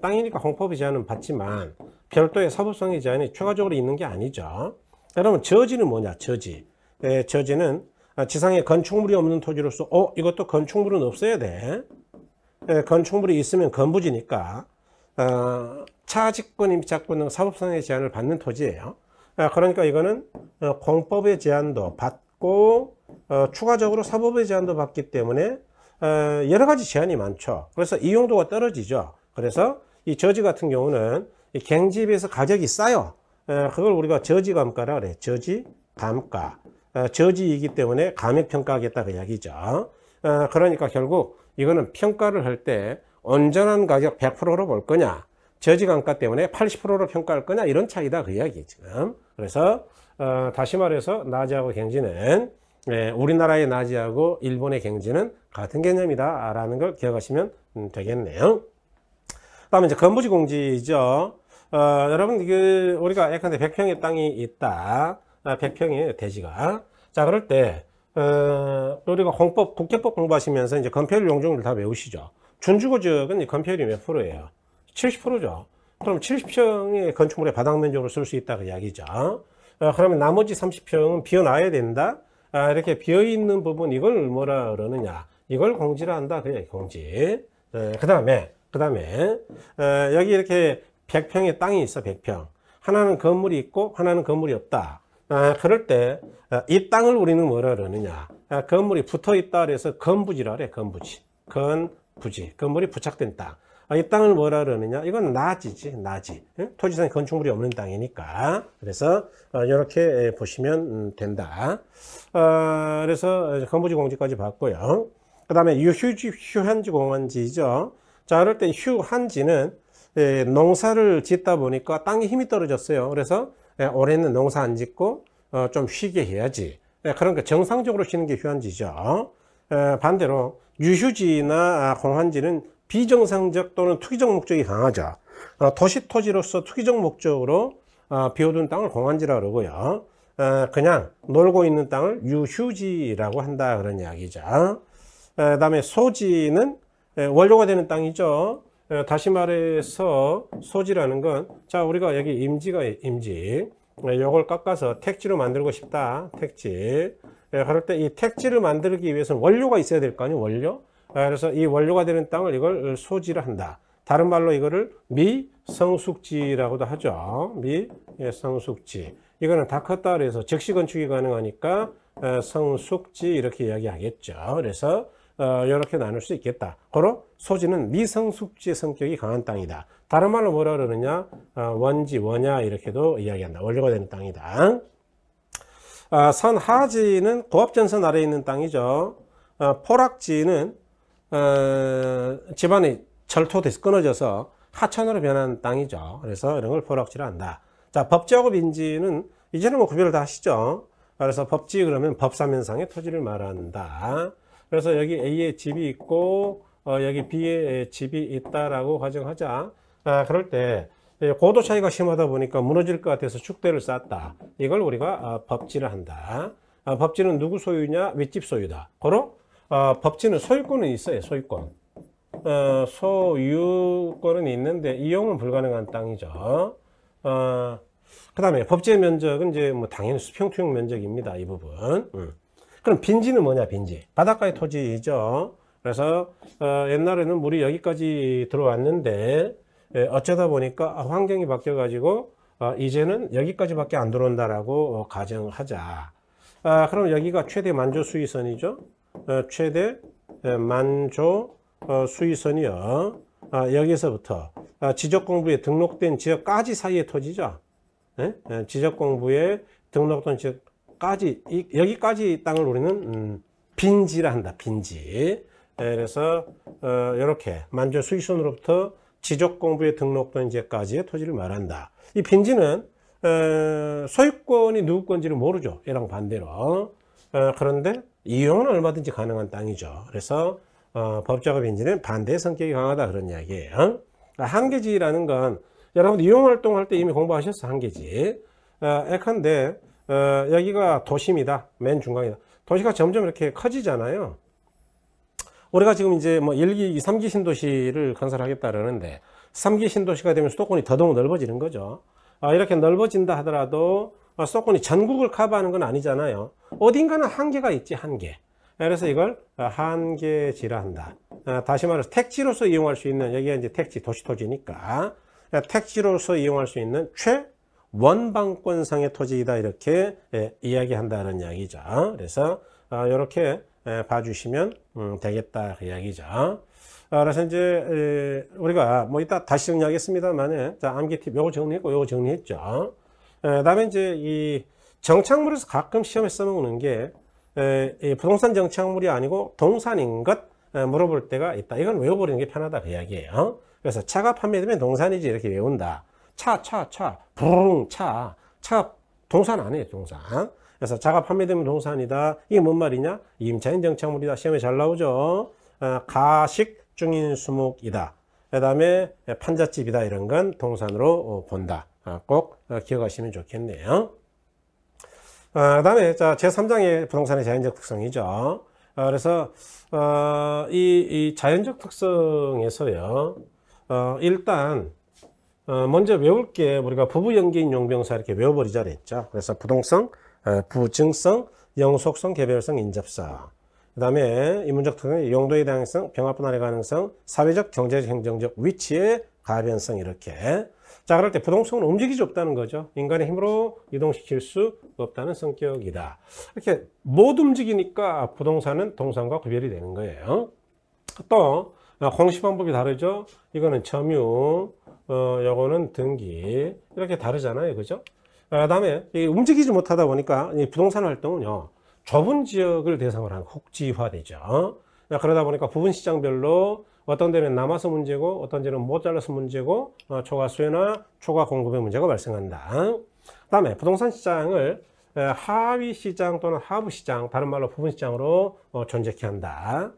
땅이니까 공법의 제한은 받지만 별도의 사법상의 제한이 추가적으로 있는 게 아니죠. 그러면 저지는 뭐냐? 저지. 저지는 지상에 건축물이 없는 토지로서 이것도 건축물은 없어야 돼. 건축물이 있으면 건부지니까 차지권, 임차권 등 사법상의 제한을 받는 토지예요. 그러니까 이거는 공법의 제한도 받고 추가적으로 사법의 제한도 받기 때문에 여러 가지 제한이 많죠. 그래서 이용도가 떨어지죠. 그래서 이 저지 같은 경우는 이 갱지에 비해서 가격이 싸요. 그걸 우리가 저지감가라 그래. 저지감가. 저지이기 때문에 감액평가하겠다 그 이야기죠. 그러니까 결국 이거는 평가를 할 때 온전한 가격 100%로 볼 거냐, 저지감가 때문에 80%로 평가할 거냐, 이런 차이다 그 이야기 지금. 그래서 다시 말해서 나지하고 갱지는 우리나라의 나지하고 일본의 갱지는 같은 개념이다 라는 걸 기억하시면 되겠네요. 다음에 이제 건부지 공지죠. 여러분 우리가 예컨대 100평의 땅이 있다. 100평의 대지가. 자, 그럴 때 우리가 국회법 공부하시면서 이제 건폐율 용적률 다 외우시죠. 준주거 지역은 건폐율이 몇 프로예요? 70%죠. 그럼 70평의 건축물의 바닥 면적으로 쓸 수 있다 그 이야기죠. 그러면 나머지 30평은 비워놔야 된다. 이렇게 비어있는 부분, 이걸 뭐라 그러느냐, 이걸 공지를 한다 그래. 공지. 그 다음에 여기 이렇게 100평의 땅이 있어. 100평. 하나는 건물이 있고 하나는 건물이 없다. 그럴 때 이 땅을 우리는 뭐라 그러느냐, 건물이 붙어 있다 그래서 건부지라 그래. 건부지. 건물이 부착된 땅. 이 땅을 뭐라 그러느냐, 이건 나지지. 나지. 토지상에 건축물이 없는 땅이니까. 그래서 이렇게 보시면 된다. 그래서 건부지 공지까지 봤고요. 그 다음에 휴한지 공한지죠. 자, 그럴 때 휴한지는 농사를 짓다 보니까 땅에 힘이 떨어졌어요. 그래서 올해는 농사 안 짓고 좀 쉬게 해야지. 그러니까 정상적으로 쉬는 게 휴한지죠. 반대로 유휴지나 공한지는 비정상적 또는 투기적 목적이 강하죠. 도시 토지로서 투기적 목적으로 비워둔 땅을 공한지라 그러고요. 그냥 놀고 있는 땅을 유휴지라고 한다 그런 이야기죠. 그다음에 소지는 원료가 되는 땅이죠. 다시 말해서 소지라는 건, 자, 우리가 여기 임지가 임지, 요걸 깎아서 택지로 만들고 싶다. 택지. 그럴 때 이 택지를 만들기 위해서는 원료가 있어야 될 거 아니에요, 원료. 그래서 이 원료가 되는 땅을 이걸 소지를 한다. 다른 말로 이거를 미성숙지라고도 하죠. 미성숙지. 이거는 다 컸다 그래서 즉시 건축이 가능하니까 성숙지 이렇게 이야기하겠죠. 그래서 이렇게 나눌 수 있겠다. 고로 소지는 미성숙지의 성격이 강한 땅이다. 다른 말로 뭐라 그러느냐? 원지, 원야 이렇게도 이야기한다. 원료가 되는 땅이다. 선하지는 고압전선 아래에 있는 땅이죠. 포락지는 집안이 절토돼서 끊어져서 하천으로 변한 땅이죠. 그래서 이런 걸 포락지라 한다. 자, 법지하고 빈지는 이제는 뭐 구별을 다 하시죠. 그래서 법지 그러면 법사면상의 토지를 말한다. 그래서 여기 A의 집이 있고 여기 B의 집이 있다라고 가정하자. 그럴 때 고도 차이가 심하다 보니까 무너질 것 같아서 축대를 쌓았다. 이걸 우리가 법지를 한다. 법지는 누구 소유냐? 윗집 소유다. 고로 법지는 소유권은 있어요. 소유권. 소유권은 있는데 이용은 불가능한 땅이죠. 그 다음에 법지의 면적은 이제 뭐 당연히 수평투영 면적입니다. 이 부분. 그럼 빈지는 뭐냐? 빈지. 바닷가의 토지이죠. 그래서 옛날에는 물이 여기까지 들어왔는데 어쩌다 보니까 환경이 바뀌어 가지고 이제는 여기까지밖에 안 들어온다라고 가정하자. 그럼 여기가 최대 만조 수위선이죠. 최대 만조 수위선이요. 여기서부터 지적공부에 등록된 지역까지 사이의 토지죠. 지적공부에 등록된 지역까지 여기까지 땅을 우리는 빈지라 한다. 빈지. 그래서 이렇게 만조 수위선으로부터 지적공부에 등록된 지역까지의 토지를 말한다. 이 빈지는 소유권이 누구 건지를 모르죠. 얘랑 반대로. 그런데 이용은 얼마든지 가능한 땅이죠. 그래서 법지하고 빈지는 반대의 성격이 강하다 그런 이야기예요. 한계지라는 건 여러분 이용활동할 때 이미 공부하셨어. 한계지. 예컨대 여기가 도심이다. 맨 중앙이다. 도시가 점점 이렇게 커지잖아요. 우리가 지금 이제 뭐 1기, 3기 신도시를 건설하겠다 그러는데 3기 신도시가 되면 수도권이 더더욱 넓어지는 거죠. 이렇게 넓어진다 하더라도 수도권이 전국을 커버하는 건 아니잖아요. 어딘가는 한계가 있지, 한계. 그래서 이걸 한계지라 한다. 다시 말해서 택지로서 이용할 수 있는, 여기가 이제 택지, 도시토지니까 택지로서 이용할 수 있는 최원방권상의 토지이다 이렇게 이야기한다는 이야기죠. 그래서 이렇게 봐주시면 되겠다 그 이야기죠. 그래서 이제 우리가 뭐 이따 다시 정리하겠습니다만, 자, 암기 팁 요거 정리했고 요거 정리했죠. 그다음에 이제 이 정착물에서 가끔 시험에 써먹는 게 부동산 정착물이 아니고 동산인 것 물어볼 때가 있다. 이건 외워버리는 게 편하다 그 이야기예요. 그래서 차가 판매되면 동산이지 이렇게 외운다. 부릉 차 동산 아니에요, 동산. 그래서 차가 판매되면 동산이다. 이게 뭔 말이냐? 임차인 정착물이다. 시험에 잘 나오죠. 가식 중인 수목이다. 그 다음에 판잣집이다. 이런 건 동산으로 본다. 꼭 기억하시면 좋겠네요. 그 다음에 자, 제3장의 부동산의 자연적 특성이죠. 그래서 이 자연적 특성에서요. 일단 먼저 외울 게 우리가 부부연기인 용병사 이렇게 외워버리자 그랬죠. 그래서 부동성, 부증성, 영속성, 개별성, 인접성. 그 다음에 인문적 특성, 용도의 다양성, 병합분할의 가능성, 사회적, 경제적, 행정적 위치의 가변성 이렇게. 자, 그럴 때 부동성은 움직이지 없다는 거죠. 인간의 힘으로 이동시킬 수 없다는 성격이다. 이렇게 못 움직이니까 부동산은 동산과 구별이 되는 거예요. 또 공시 방법이 다르죠. 이거는 점유, 요거는 등기 이렇게 다르잖아요, 그죠? 그다음에 움직이지 못하다 보니까 이 부동산 활동은요 좁은 지역을 대상으로 하는 국지화되죠. 그러다 보니까 부분 시장별로 어떤 데는 남아서 문제고 어떤 데는 못 잘라서 문제고 초과 수요나 초과 공급의 문제가 발생한다. 그다음에 부동산 시장을 하위 시장 또는 하부 시장, 다른 말로 부분 시장으로 존재케 한다.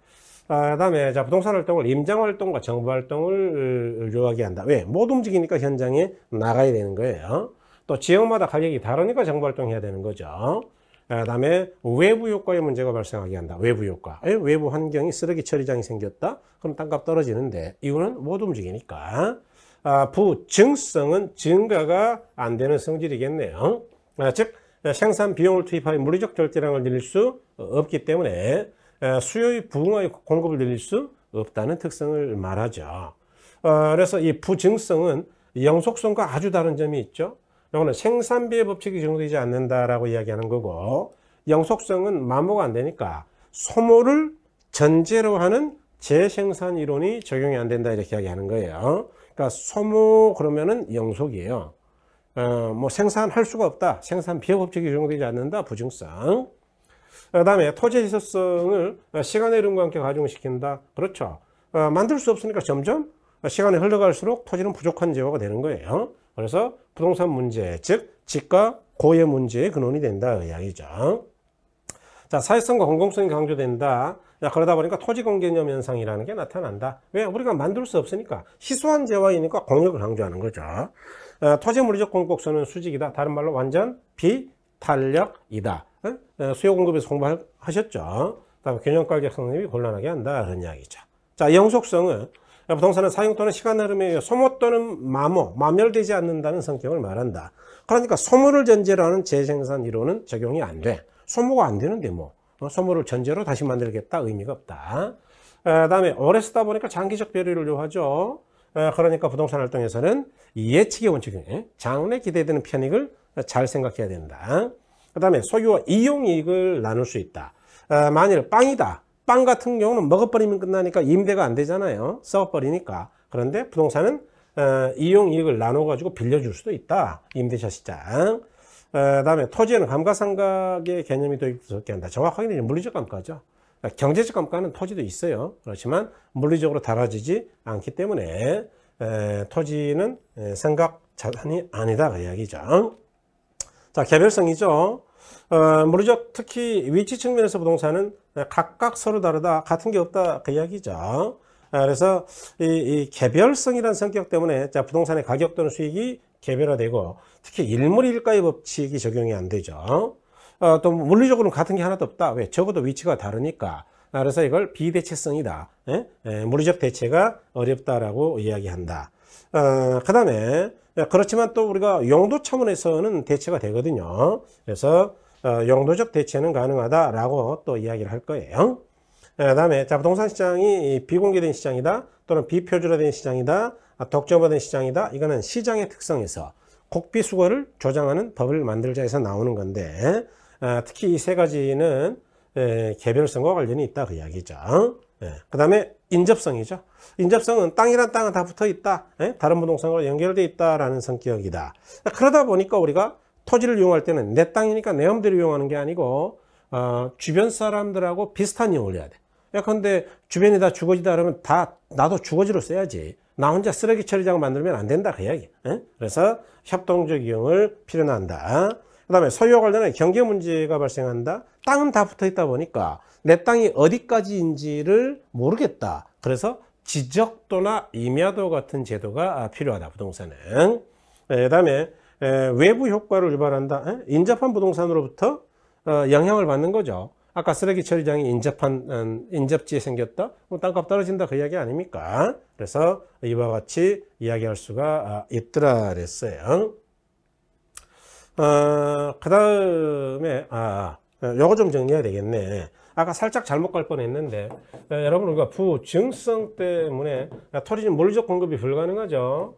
그다음에 자, 부동산 활동을 임장 활동과 정부 활동을 요하게 한다. 왜? 못 움직이니까 현장에 나가야 되는 거예요. 또 지역마다 가격이 다르니까 정부 활동해야 되는 거죠. 그다음에 외부 효과의 문제가 발생하게 한다. 외부 효과. 외부 환경이 쓰레기 처리장이 생겼다. 그럼 땅값 떨어지는데 이거는 못 움직이니까. 부증성은 증가가 안 되는 성질이겠네요. 즉 생산 비용을 투입하여 물리적 절대량을 늘릴 수 없기 때문에 수요의 부응하여 공급을 늘릴 수 없다는 특성을 말하죠. 그래서 이 부증성은 영속성과 아주 다른 점이 있죠. 이거는 생산비의 법칙이 적용되지 않는다라고 이야기하는 거고, 영속성은 마모가 안 되니까 소모를 전제로 하는 재생산 이론이 적용이 안 된다 이렇게 이야기하는 거예요. 그러니까 소모 그러면은 영속이에요. 뭐 생산할 수가 없다. 생산 비용 법칙이 적용되지 않는다. 부증성. 그 다음에 토지의 희소성을 시간의 흐름과 함께 가중시킨다. 그렇죠. 만들 수 없으니까 점점 시간이 흘러갈수록 토지는 부족한 재고가 되는 거예요. 그래서 부동산 문제, 즉 지가 고의 문제의 근원이 된다 그 이야기죠. 자, 사회성과 공공성이 강조된다. 그러다 보니까 토지공 개념 현상이라는 게 나타난다. 왜? 우리가 만들 수 없으니까. 희소한 재화이니까 공력을 강조하는 거죠. 토지 물리적 공급성은 수직이다. 다른 말로 완전 비탄력이다. 수요 공급에서 공부하셨죠. 그다음에 균형가격 성립이 곤란하게 한다. 그런 이야기죠. 자, 영속성은 부동산은 사용 또는 시간 흐름에 의해 소모 또는 마멸되지 않는다는 성격을 말한다. 그러니까 소모를 전제로 하는 재생산 이론은 적용이 안 돼. 소모가 안 되는데 뭐 소모를 전제로 다시 만들겠다 의미가 없다. 그다음에 오래 쓰다 보니까 장기적 배려를 요하죠. 그러니까 부동산 활동에서는 예측의 원칙에 장래 기대되는 편익을 잘 생각해야 된다. 그다음에 소유와 이용 이익을 나눌 수 있다. 만일 빵이다. 빵 같은 경우는 먹어버리면 끝나니까 임대가 안 되잖아요. 썩어버리니까. 그런데 부동산은 이용 이익을 나눠가지고 빌려줄 수도 있다. 임대차 시장. 그다음에 토지에는 감가상각의 개념이 도입되게 한다. 정확하게는 물리적 감가죠. 경제적 감가는 토지도 있어요. 그렇지만 물리적으로 다뤄지지 않기 때문에 토지는 생각 자산이 아니다 그 이야기죠. 자, 개별성이죠. 물리적 특히 위치 측면에서 부동산은 각각 서로 다르다. 같은 게 없다 그 이야기죠. 그래서 이 개별성이라는 성격 때문에 자, 부동산의 가격 또는 수익이 개별화되고 특히 일물일가의 법칙이 적용이 안 되죠. 또 물리적으로는 같은 게 하나도 없다. 왜? 적어도 위치가 다르니까. 그래서 이걸 비대체성이다. 물리적 대체가 어렵다라고 이야기한다. 그 다음에 그렇지만 또 우리가 용도 차원에서는 대체가 되거든요. 그래서 용도적 대체는 가능하다라고 또 이야기를 할 거예요. 그 다음에 자, 부동산 시장이 비공개된 시장이다 또는 비표준화된 시장이다 독점화된 시장이다. 이거는 시장의 특성에서 국비수거를 조장하는 법을 만들자에서 나오는 건데 특히 이 세 가지는 개별성과 관련이 있다 그 이야기죠. 그 다음에 인접성이죠. 인접성은 땅이란 땅은 다 붙어 있다. 다른 부동산과 연결되어 있다라는 성격이다. 그러다 보니까 우리가 토지를 이용할 때는 내 땅이니까 내 맘대로 이용하는 게 아니고 주변 사람들하고 비슷한 이용을 해야 돼. 근데 주변이 다 주거지다 그러면 다 나도 주거지로 써야지. 나 혼자 쓰레기 처리장 만들면 안 된다 그 이야기. 그래서 협동적 이용을 필요한다. 그 다음에 소유와 관련해 경계 문제가 발생한다. 땅은 다 붙어 있다 보니까 내 땅이 어디까지인지를 모르겠다. 그래서 지적도나 임야도 같은 제도가 필요하다. 부동산은. 그 다음에 외부 효과를 유발한다. 인접한 부동산으로부터 영향을 받는 거죠. 아까 쓰레기 처리장이 인접지에 생겼다? 땅값 떨어진다 그 이야기 아닙니까? 그래서 이와 같이 이야기할 수가 있더라 그랬어요. 그 다음에 요거 좀 정리해야 되겠네. 아까 살짝 잘못 갈 뻔했는데 여러분 우리가 부증성 때문에 토지 물리적 공급이 불가능하죠.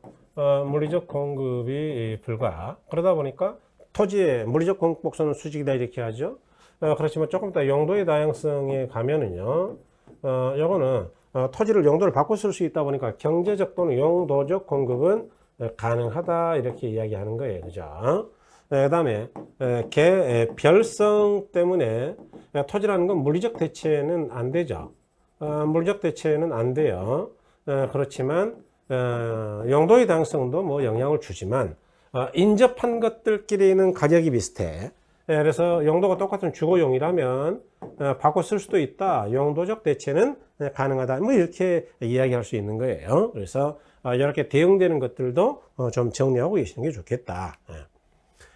물리적 공급이 불가. 그러다 보니까 토지의 물리적 공급복선은 수직이다 이렇게 하죠. 그렇지만 조금 더 용도의 다양성에 가면은요, 요거는 토지를 용도를 바꿔 쓸 수 있다 보니까 경제적 또는 용도적 공급은 가능하다 이렇게 이야기하는 거예요. 그죠? 그 다음에 개별성 때문에 토지라는 건 물리적 대체는 안 되죠. 물리적 대체는 안 돼요. 그렇지만 용도의 다양성도 뭐 영향을 주지만 인접한 것들끼리는 가격이 비슷해. 그래서 용도가 똑같은 주거용이라면 바꿔 쓸 수도 있다. 용도적 대체는 가능하다. 뭐 이렇게 이야기할 수 있는 거예요. 그래서 이렇게 대응되는 것들도 좀 정리하고 계시는 게 좋겠다.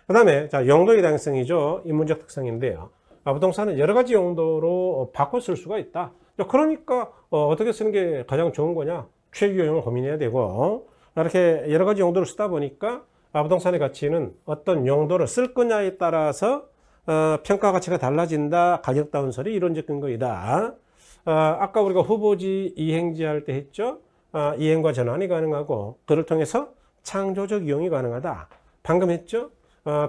그 다음에 자, 용도의 다양성이죠. 인문적 특성인데요. 부동산은 여러 가지 용도로 바꿔 쓸 수가 있다. 그러니까 어떻게 쓰는 게 가장 좋은 거냐? 최규용을 고민해야 되고 이렇게 여러 가지 용도를 쓰다 보니까 부동산의 가치는 어떤 용도를 쓸 거냐에 따라서 평가 가치가 달라진다. 가격 다운설이 이론적 근거이다. 아까 우리가 후보지 이행지 할 때 했죠. 이행과 전환이 가능하고 그를 통해서 창조적 이용이 가능하다. 방금 했죠.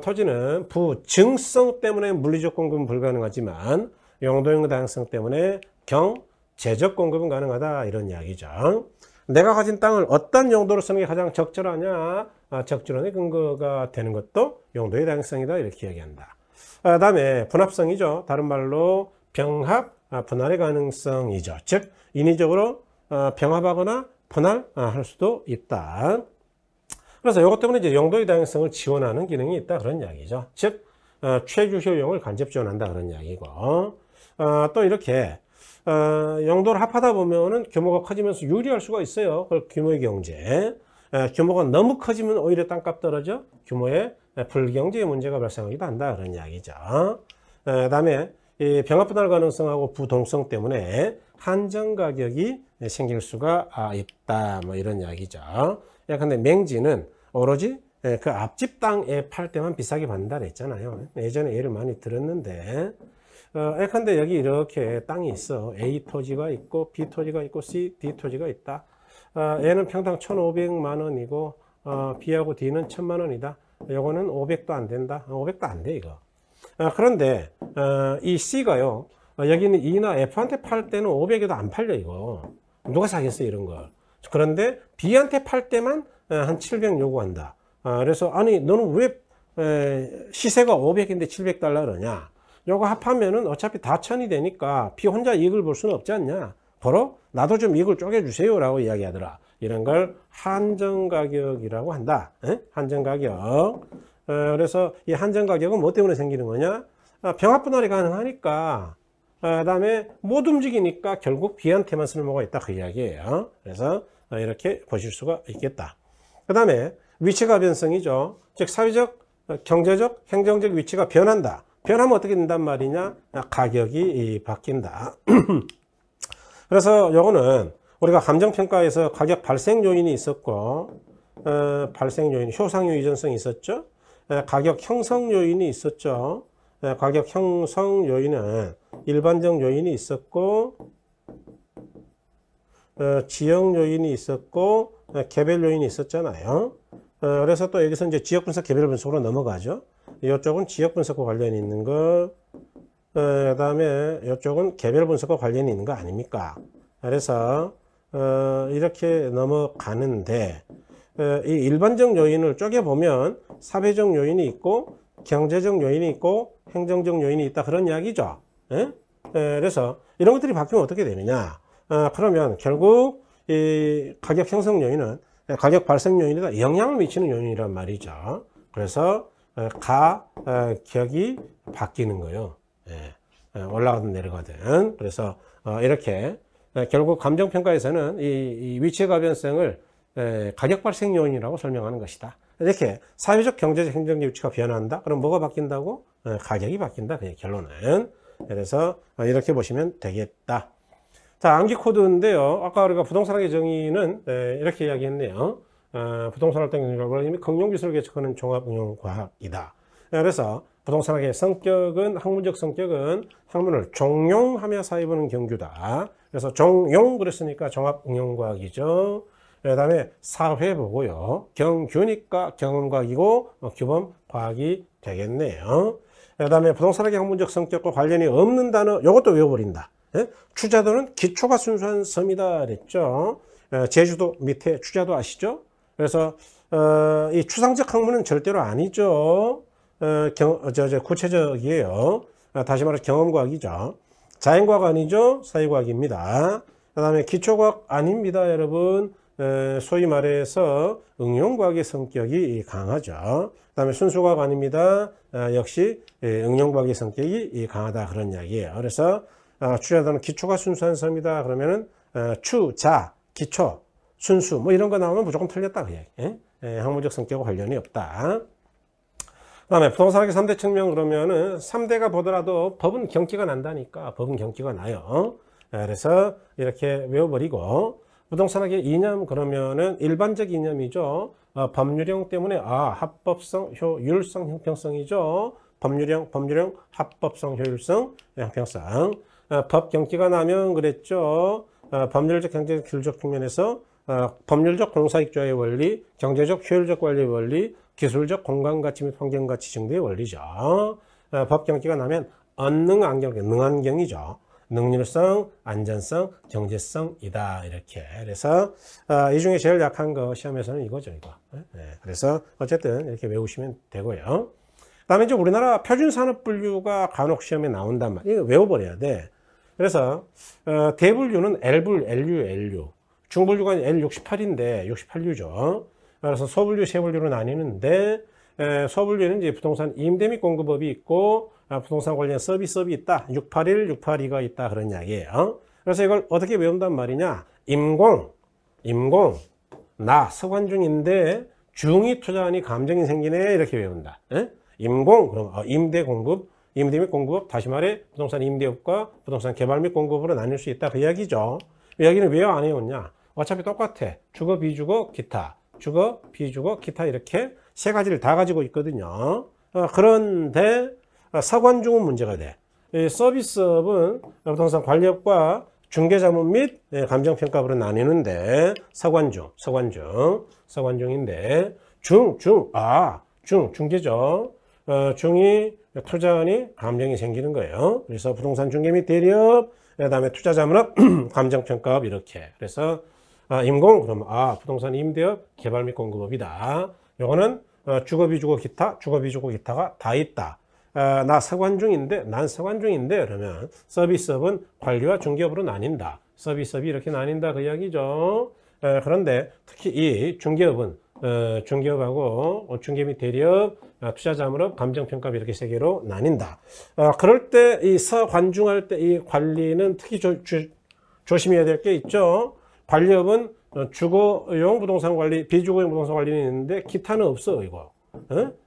토지는 부증성 때문에 물리적 공급은 불가능하지만 용도용 다양성 때문에 경제적 공급은 가능하다. 이런 이야기죠. 내가 가진 땅을 어떤 용도로 쓰는 게 가장 적절하냐. 적절한의 근거가 되는 것도 용도의 다양성이다. 이렇게 이야기한다. 다음에 분합성이죠. 다른 말로 병합, 분할의 가능성이죠. 즉 인위적으로 병합하거나 분할할 수도 있다. 그래서 이것 때문에 이제 용도의 다양성을 지원하는 기능이 있다. 그런 이야기죠. 즉 최주 효용을 간접 지원한다. 그런 이야기고 또 이렇게 용도를 합하다 보면은 규모가 커지면서 유리할 수가 있어요. 그걸 규모의 경제. 규모가 너무 커지면 오히려 땅값 떨어져 규모의 불경제의 문제가 발생하기도 한다. 그런 이야기죠. 다음에 이 병합 분할 가능성하고 부동성 때문에 한정 가격이 생길 수가 있다. 뭐 이런 이야기죠. 근데 맹지는 오로지 그 앞집 땅에 팔 때만 비싸게 받는다 그랬잖아요. 예전에 예를 많이 들었는데 근데 여기 이렇게 땅이 있어. A 토지가 있고 B 토지가 있고 C, D 토지가 있다. A는 평당 1,500만 원이고 B하고 D는 1,000만 원이다. 요거는 500도 안 된다. 500도 안 돼 이거. 그런데 이 C가요. 여기는 E나 F한테 팔 때는 500에도 안 팔려 이거. 누가 사겠어 이런 걸. 그런데 B한테 팔 때만 한 700 요구한다. 그래서 아니 너는 왜 시세가 500인데 700달러 그러냐. 요거 합하면은 어차피 다 1000이 되니까 B 혼자 이익을 볼 수는 없지 않냐. 바로 나도 좀 이익을 쪼개주세요 라고 이야기하더라. 이런 걸 한정가격이라고 한다. 한정가격. 그래서 이 한정가격은 뭐 때문에 생기는 거냐. 병합분할이 가능하니까 그다음에 못 움직이니까 결국 B한테만 쓸모가 있다. 그 이야기예요. 그래서 이렇게 보실 수가 있겠다. 그 다음에 위치가 변성이죠. 즉 사회적, 경제적, 행정적 위치가 변한다. 변하면 어떻게 된단 말이냐. 가격이 바뀐다. 그래서 요거는 우리가 감정평가에서 가격 발생 요인이 있었고 발생 요인, 효상요 이전성이 있었죠. 가격 형성 요인이 있었죠. 가격 형성 요인은 일반적 요인이 있었고 지역 요인이 있었고 개별 요인이 있었잖아요. 그래서 또 여기서 이제 지역 분석, 개별 분석으로 넘어가죠. 이쪽은 지역 분석과 관련이 있는 거, 그다음에 이쪽은 개별 분석과 관련이 있는 거 아닙니까? 그래서 이렇게 넘어가는데 이 일반적 요인을 쪼개보면 사회적 요인이 있고 경제적 요인이 있고 행정적 요인이 있다. 그런 이야기죠. 그래서 이런 것들이 바뀌면 어떻게 되느냐. 그러면 결국 이 가격 형성 요인은 가격 발생 요인에다 영향을 미치는 요인이란 말이죠. 그래서 가격이 바뀌는 거예요. 올라가든 내려가든. 그래서 이렇게 결국 감정평가에서는 이 위치 가변성을 가격 발생 요인이라고 설명하는 것이다. 이렇게 사회적, 경제적, 행정적 위치가 변한다. 그럼 뭐가 바뀐다고? 가격이 바뀐다. 그게 결론은. 그래서 이렇게 보시면 되겠다. 자, 암기 코드인데요. 아까 우리가 부동산학의 정의는 이렇게 이야기했네요. 부동산활동 경영과 금융기술을 개척하는 종합응용과학이다. 그래서 부동산학의 성격은, 학문적 성격은 학문을 종용하며 사회보는 경규다. 그래서 종용 그랬으니까 종합응용과학이죠. 그 다음에 사회보고요. 경규니까 경험과학이고 규범과학이 되겠네요. 그 다음에 부동산학의 학문적 성격과 관련이 없는 단어, 이것도 외워버린다. 추자도는 기초가 순수한 섬이다 그랬죠. 제주도 밑에 추자도 아시죠? 그래서 이 추상적 학문은 절대로 아니죠. 구체적이에요. 다시 말해 경험과학이죠. 자연과학 아니죠. 사회과학입니다. 그 다음에 기초과학 아닙니다 여러분. 소위 말해서 응용과학의 성격이 강하죠. 그 다음에 순수과학 아닙니다. 역시 응용과학의 성격이 강하다 그런 이야기예요. 그래서 추자도는 기초가 순수한 섬이다 그러면은 추자, 기초, 순수 뭐 이런 거 나오면 무조건 틀렸다 그 얘기. 학문적 성격과 관련이 없다. 그 다음에 부동산학의 3대 측면 그러면은 3대가 보더라도 법은 경기가 난다니까. 법은 경기가 나요. 그래서 이렇게 외워버리고 부동산학의 이념 그러면은 일반적 이념이죠. 법률형 때문에 합법성, 효율성, 형평성이죠. 법률형, 합법성, 효율성, 형평성. 법경기가 나면 그랬죠. 법률적, 경제적, 기술적 측면에서 법률적 공사익조화의 원리, 경제적, 효율적 관리의 원리, 기술적 공간가치 및 환경가치 증대의 원리죠. 법경기가 나면 언능안경, 능안경이죠. 능률성, 안전성, 경제성이다. 이렇게. 그래서 이 중에 제일 약한 거 시험에서는 이거죠. 이거. 그래서 어쨌든 이렇게 외우시면 되고요. 그다음에 이제 우리나라 표준산업분류가 간혹 시험에 나온단 말이에요. 이거 외워버려야 돼. 그래서 대분류는 L분류, LU. 중분류가 L68인데 68류죠. 그래서 소분류, 세분류로 나뉘는데 소분류는 이제 부동산 임대 및 공급업이 있고 부동산 관련 서비스업이 있다. 681, 682가 있다. 그런 이야기예요. 그래서 이걸 어떻게 외운단 말이냐. 임공, 나 서관중인데 중이 투자하니 감정이 생기네. 이렇게 외운다. 임공, 그럼 임대 공급, 임대 및 공급업, 다시 말해 부동산 임대업과 부동산 개발 및 공급으로 나눌 수 있다. 그 이야기죠. 이야기는 왜 안 해왔냐. 어차피 똑같아. 주거, 비주거, 기타. 주거, 비주거, 기타 이렇게 세 가지를 다 가지고 있거든요. 그런데 서관중은 문제가 돼. 서비스업은 부동산 관리업과 중개자문 및 감정평가업으로 나뉘는데 서관중인데 중개죠. 중이 투자하니 감정이 생기는 거예요. 그래서 부동산 중개 및 대리업, 그다음에 투자자문업, 감정평가업 이렇게. 그래서 임공 그러면 부동산 임대업, 개발 및 공급업이다. 요거는 주거, 비주거, 기타, 주거, 비주거, 기타가 다 있다. 난 서관중인데 그러면 서비스업은 관리와 중개업으로 나뉜다. 서비스업이 이렇게 나뉜다 그 이야기죠. 그런데 특히 이 중개업은 중개업하고 중개 및 대리업, 투자자문업, 감정평가업 이렇게 세 개로 나뉜다. 그럴 때 이 서관중할 때 이 관리는 특히 조심해야 될 게 있죠. 관리업은 주거용 부동산 관리, 비주거용 부동산 관리는 있는데 기타는 없어 이거.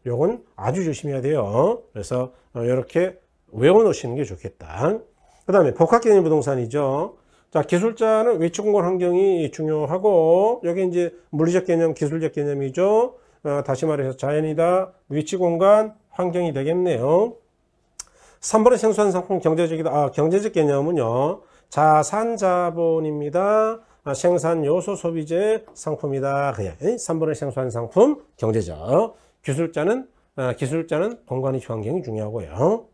요건 아주 조심해야 돼요. 그래서 이렇게 외워놓으시는 게 좋겠다. 그 다음에 복합개념 부동산이죠. 자, 기술자는 위치 공간 환경이 중요하고 여기 이제 물리적 개념, 기술적 개념이죠. 다시 말해서 자연이다, 위치 공간 환경이 되겠네요. 3번의 생소한 상품 경제적이다. 경제적 개념은요. 자산 자본입니다. 생산 요소 소비재 상품이다. 그냥 3번의 생소한 상품 경제적. 기술자는 공간 위치 환경이 중요하고요.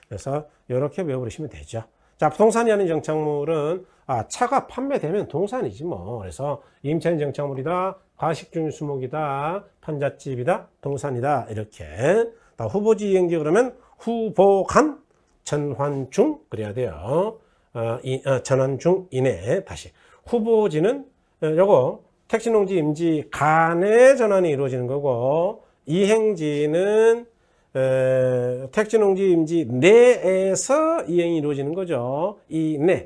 그래서 이렇게 외워버리시면 되죠. 자, 부동산이 아닌 정착물은 차가 판매되면 동산이지 뭐. 그래서 임차인 정착물이다, 가식주류 수목이다, 판잣집이다, 동산이다 이렇게. 후보지 이행지 그러면 후보간 전환중 그래야 돼요. 전환중 이내. 다시 후보지는 요거 택지농지 임지 간의 전환이 이루어지는 거고, 이행지는 택지농지 임지 내에서 이행이 이루어지는 거죠.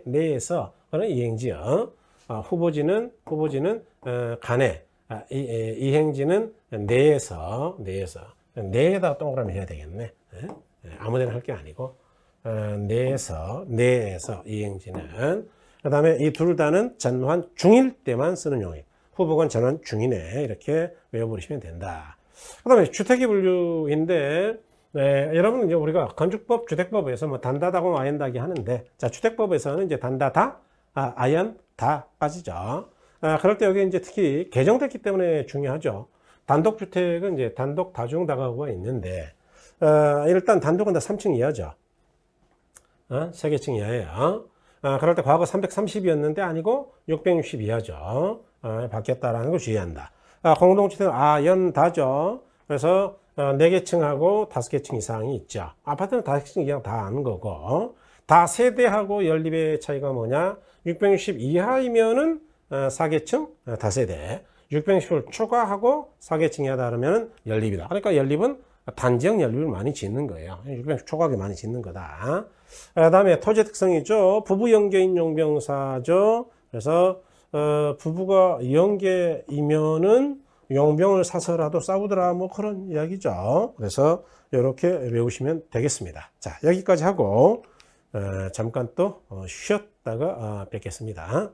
내에서 그런 이행지요. 후보지는 간에, 이행지는 내에서 내에다 동그라미 해야 되겠네. 아무데나 할 게 아니고 내에서 이행지는. 그 다음에 이 둘 다는 전환 중일 때만 쓰는 용어. 후보건 전환 중이네. 이렇게 외워버리시면 된다. 그 다음에 주택의 분류인데, 여러분 이제 우리가 건축법, 주택법에서 뭐 단다다고 아연다기 하는데, 자, 주택법에서는 이제 단다다, 아연다 빠지죠. 그럴 때 여기 이제 특히 개정됐기 때문에 중요하죠. 단독주택은 이제 단독, 다중, 다가구가 있는데, 일단 단독은 다 3층 이하죠. 3개층 이하예요. 그럴 때 과거 330이었는데 아니고 660 이하죠. 바뀌었다라는 걸 주의한다. 공동주택은 아연다죠. 그래서 4개층하고 5개층 이상이 있죠. 아파트는 5개층 이상 다 아는 거고, 다 세대하고 연립의 차이가 뭐냐? 660 이하이면은 4개층 다세대, 660을 초과하고 4개층 이하다 그러면 연립이다. 그러니까 연립은 단지형 연립을 많이 짓는 거예요. 660 초과하게 많이 짓는 거다. 그 다음에 토지 특성이죠. 부부 연계인 용병사죠. 그래서 부부가 연계이면은 용병을 사서라도 싸우더라 뭐 그런 이야기죠. 그래서 이렇게 외우시면 되겠습니다. 자, 여기까지 하고 잠깐 또 쉬었다가 뵙겠습니다.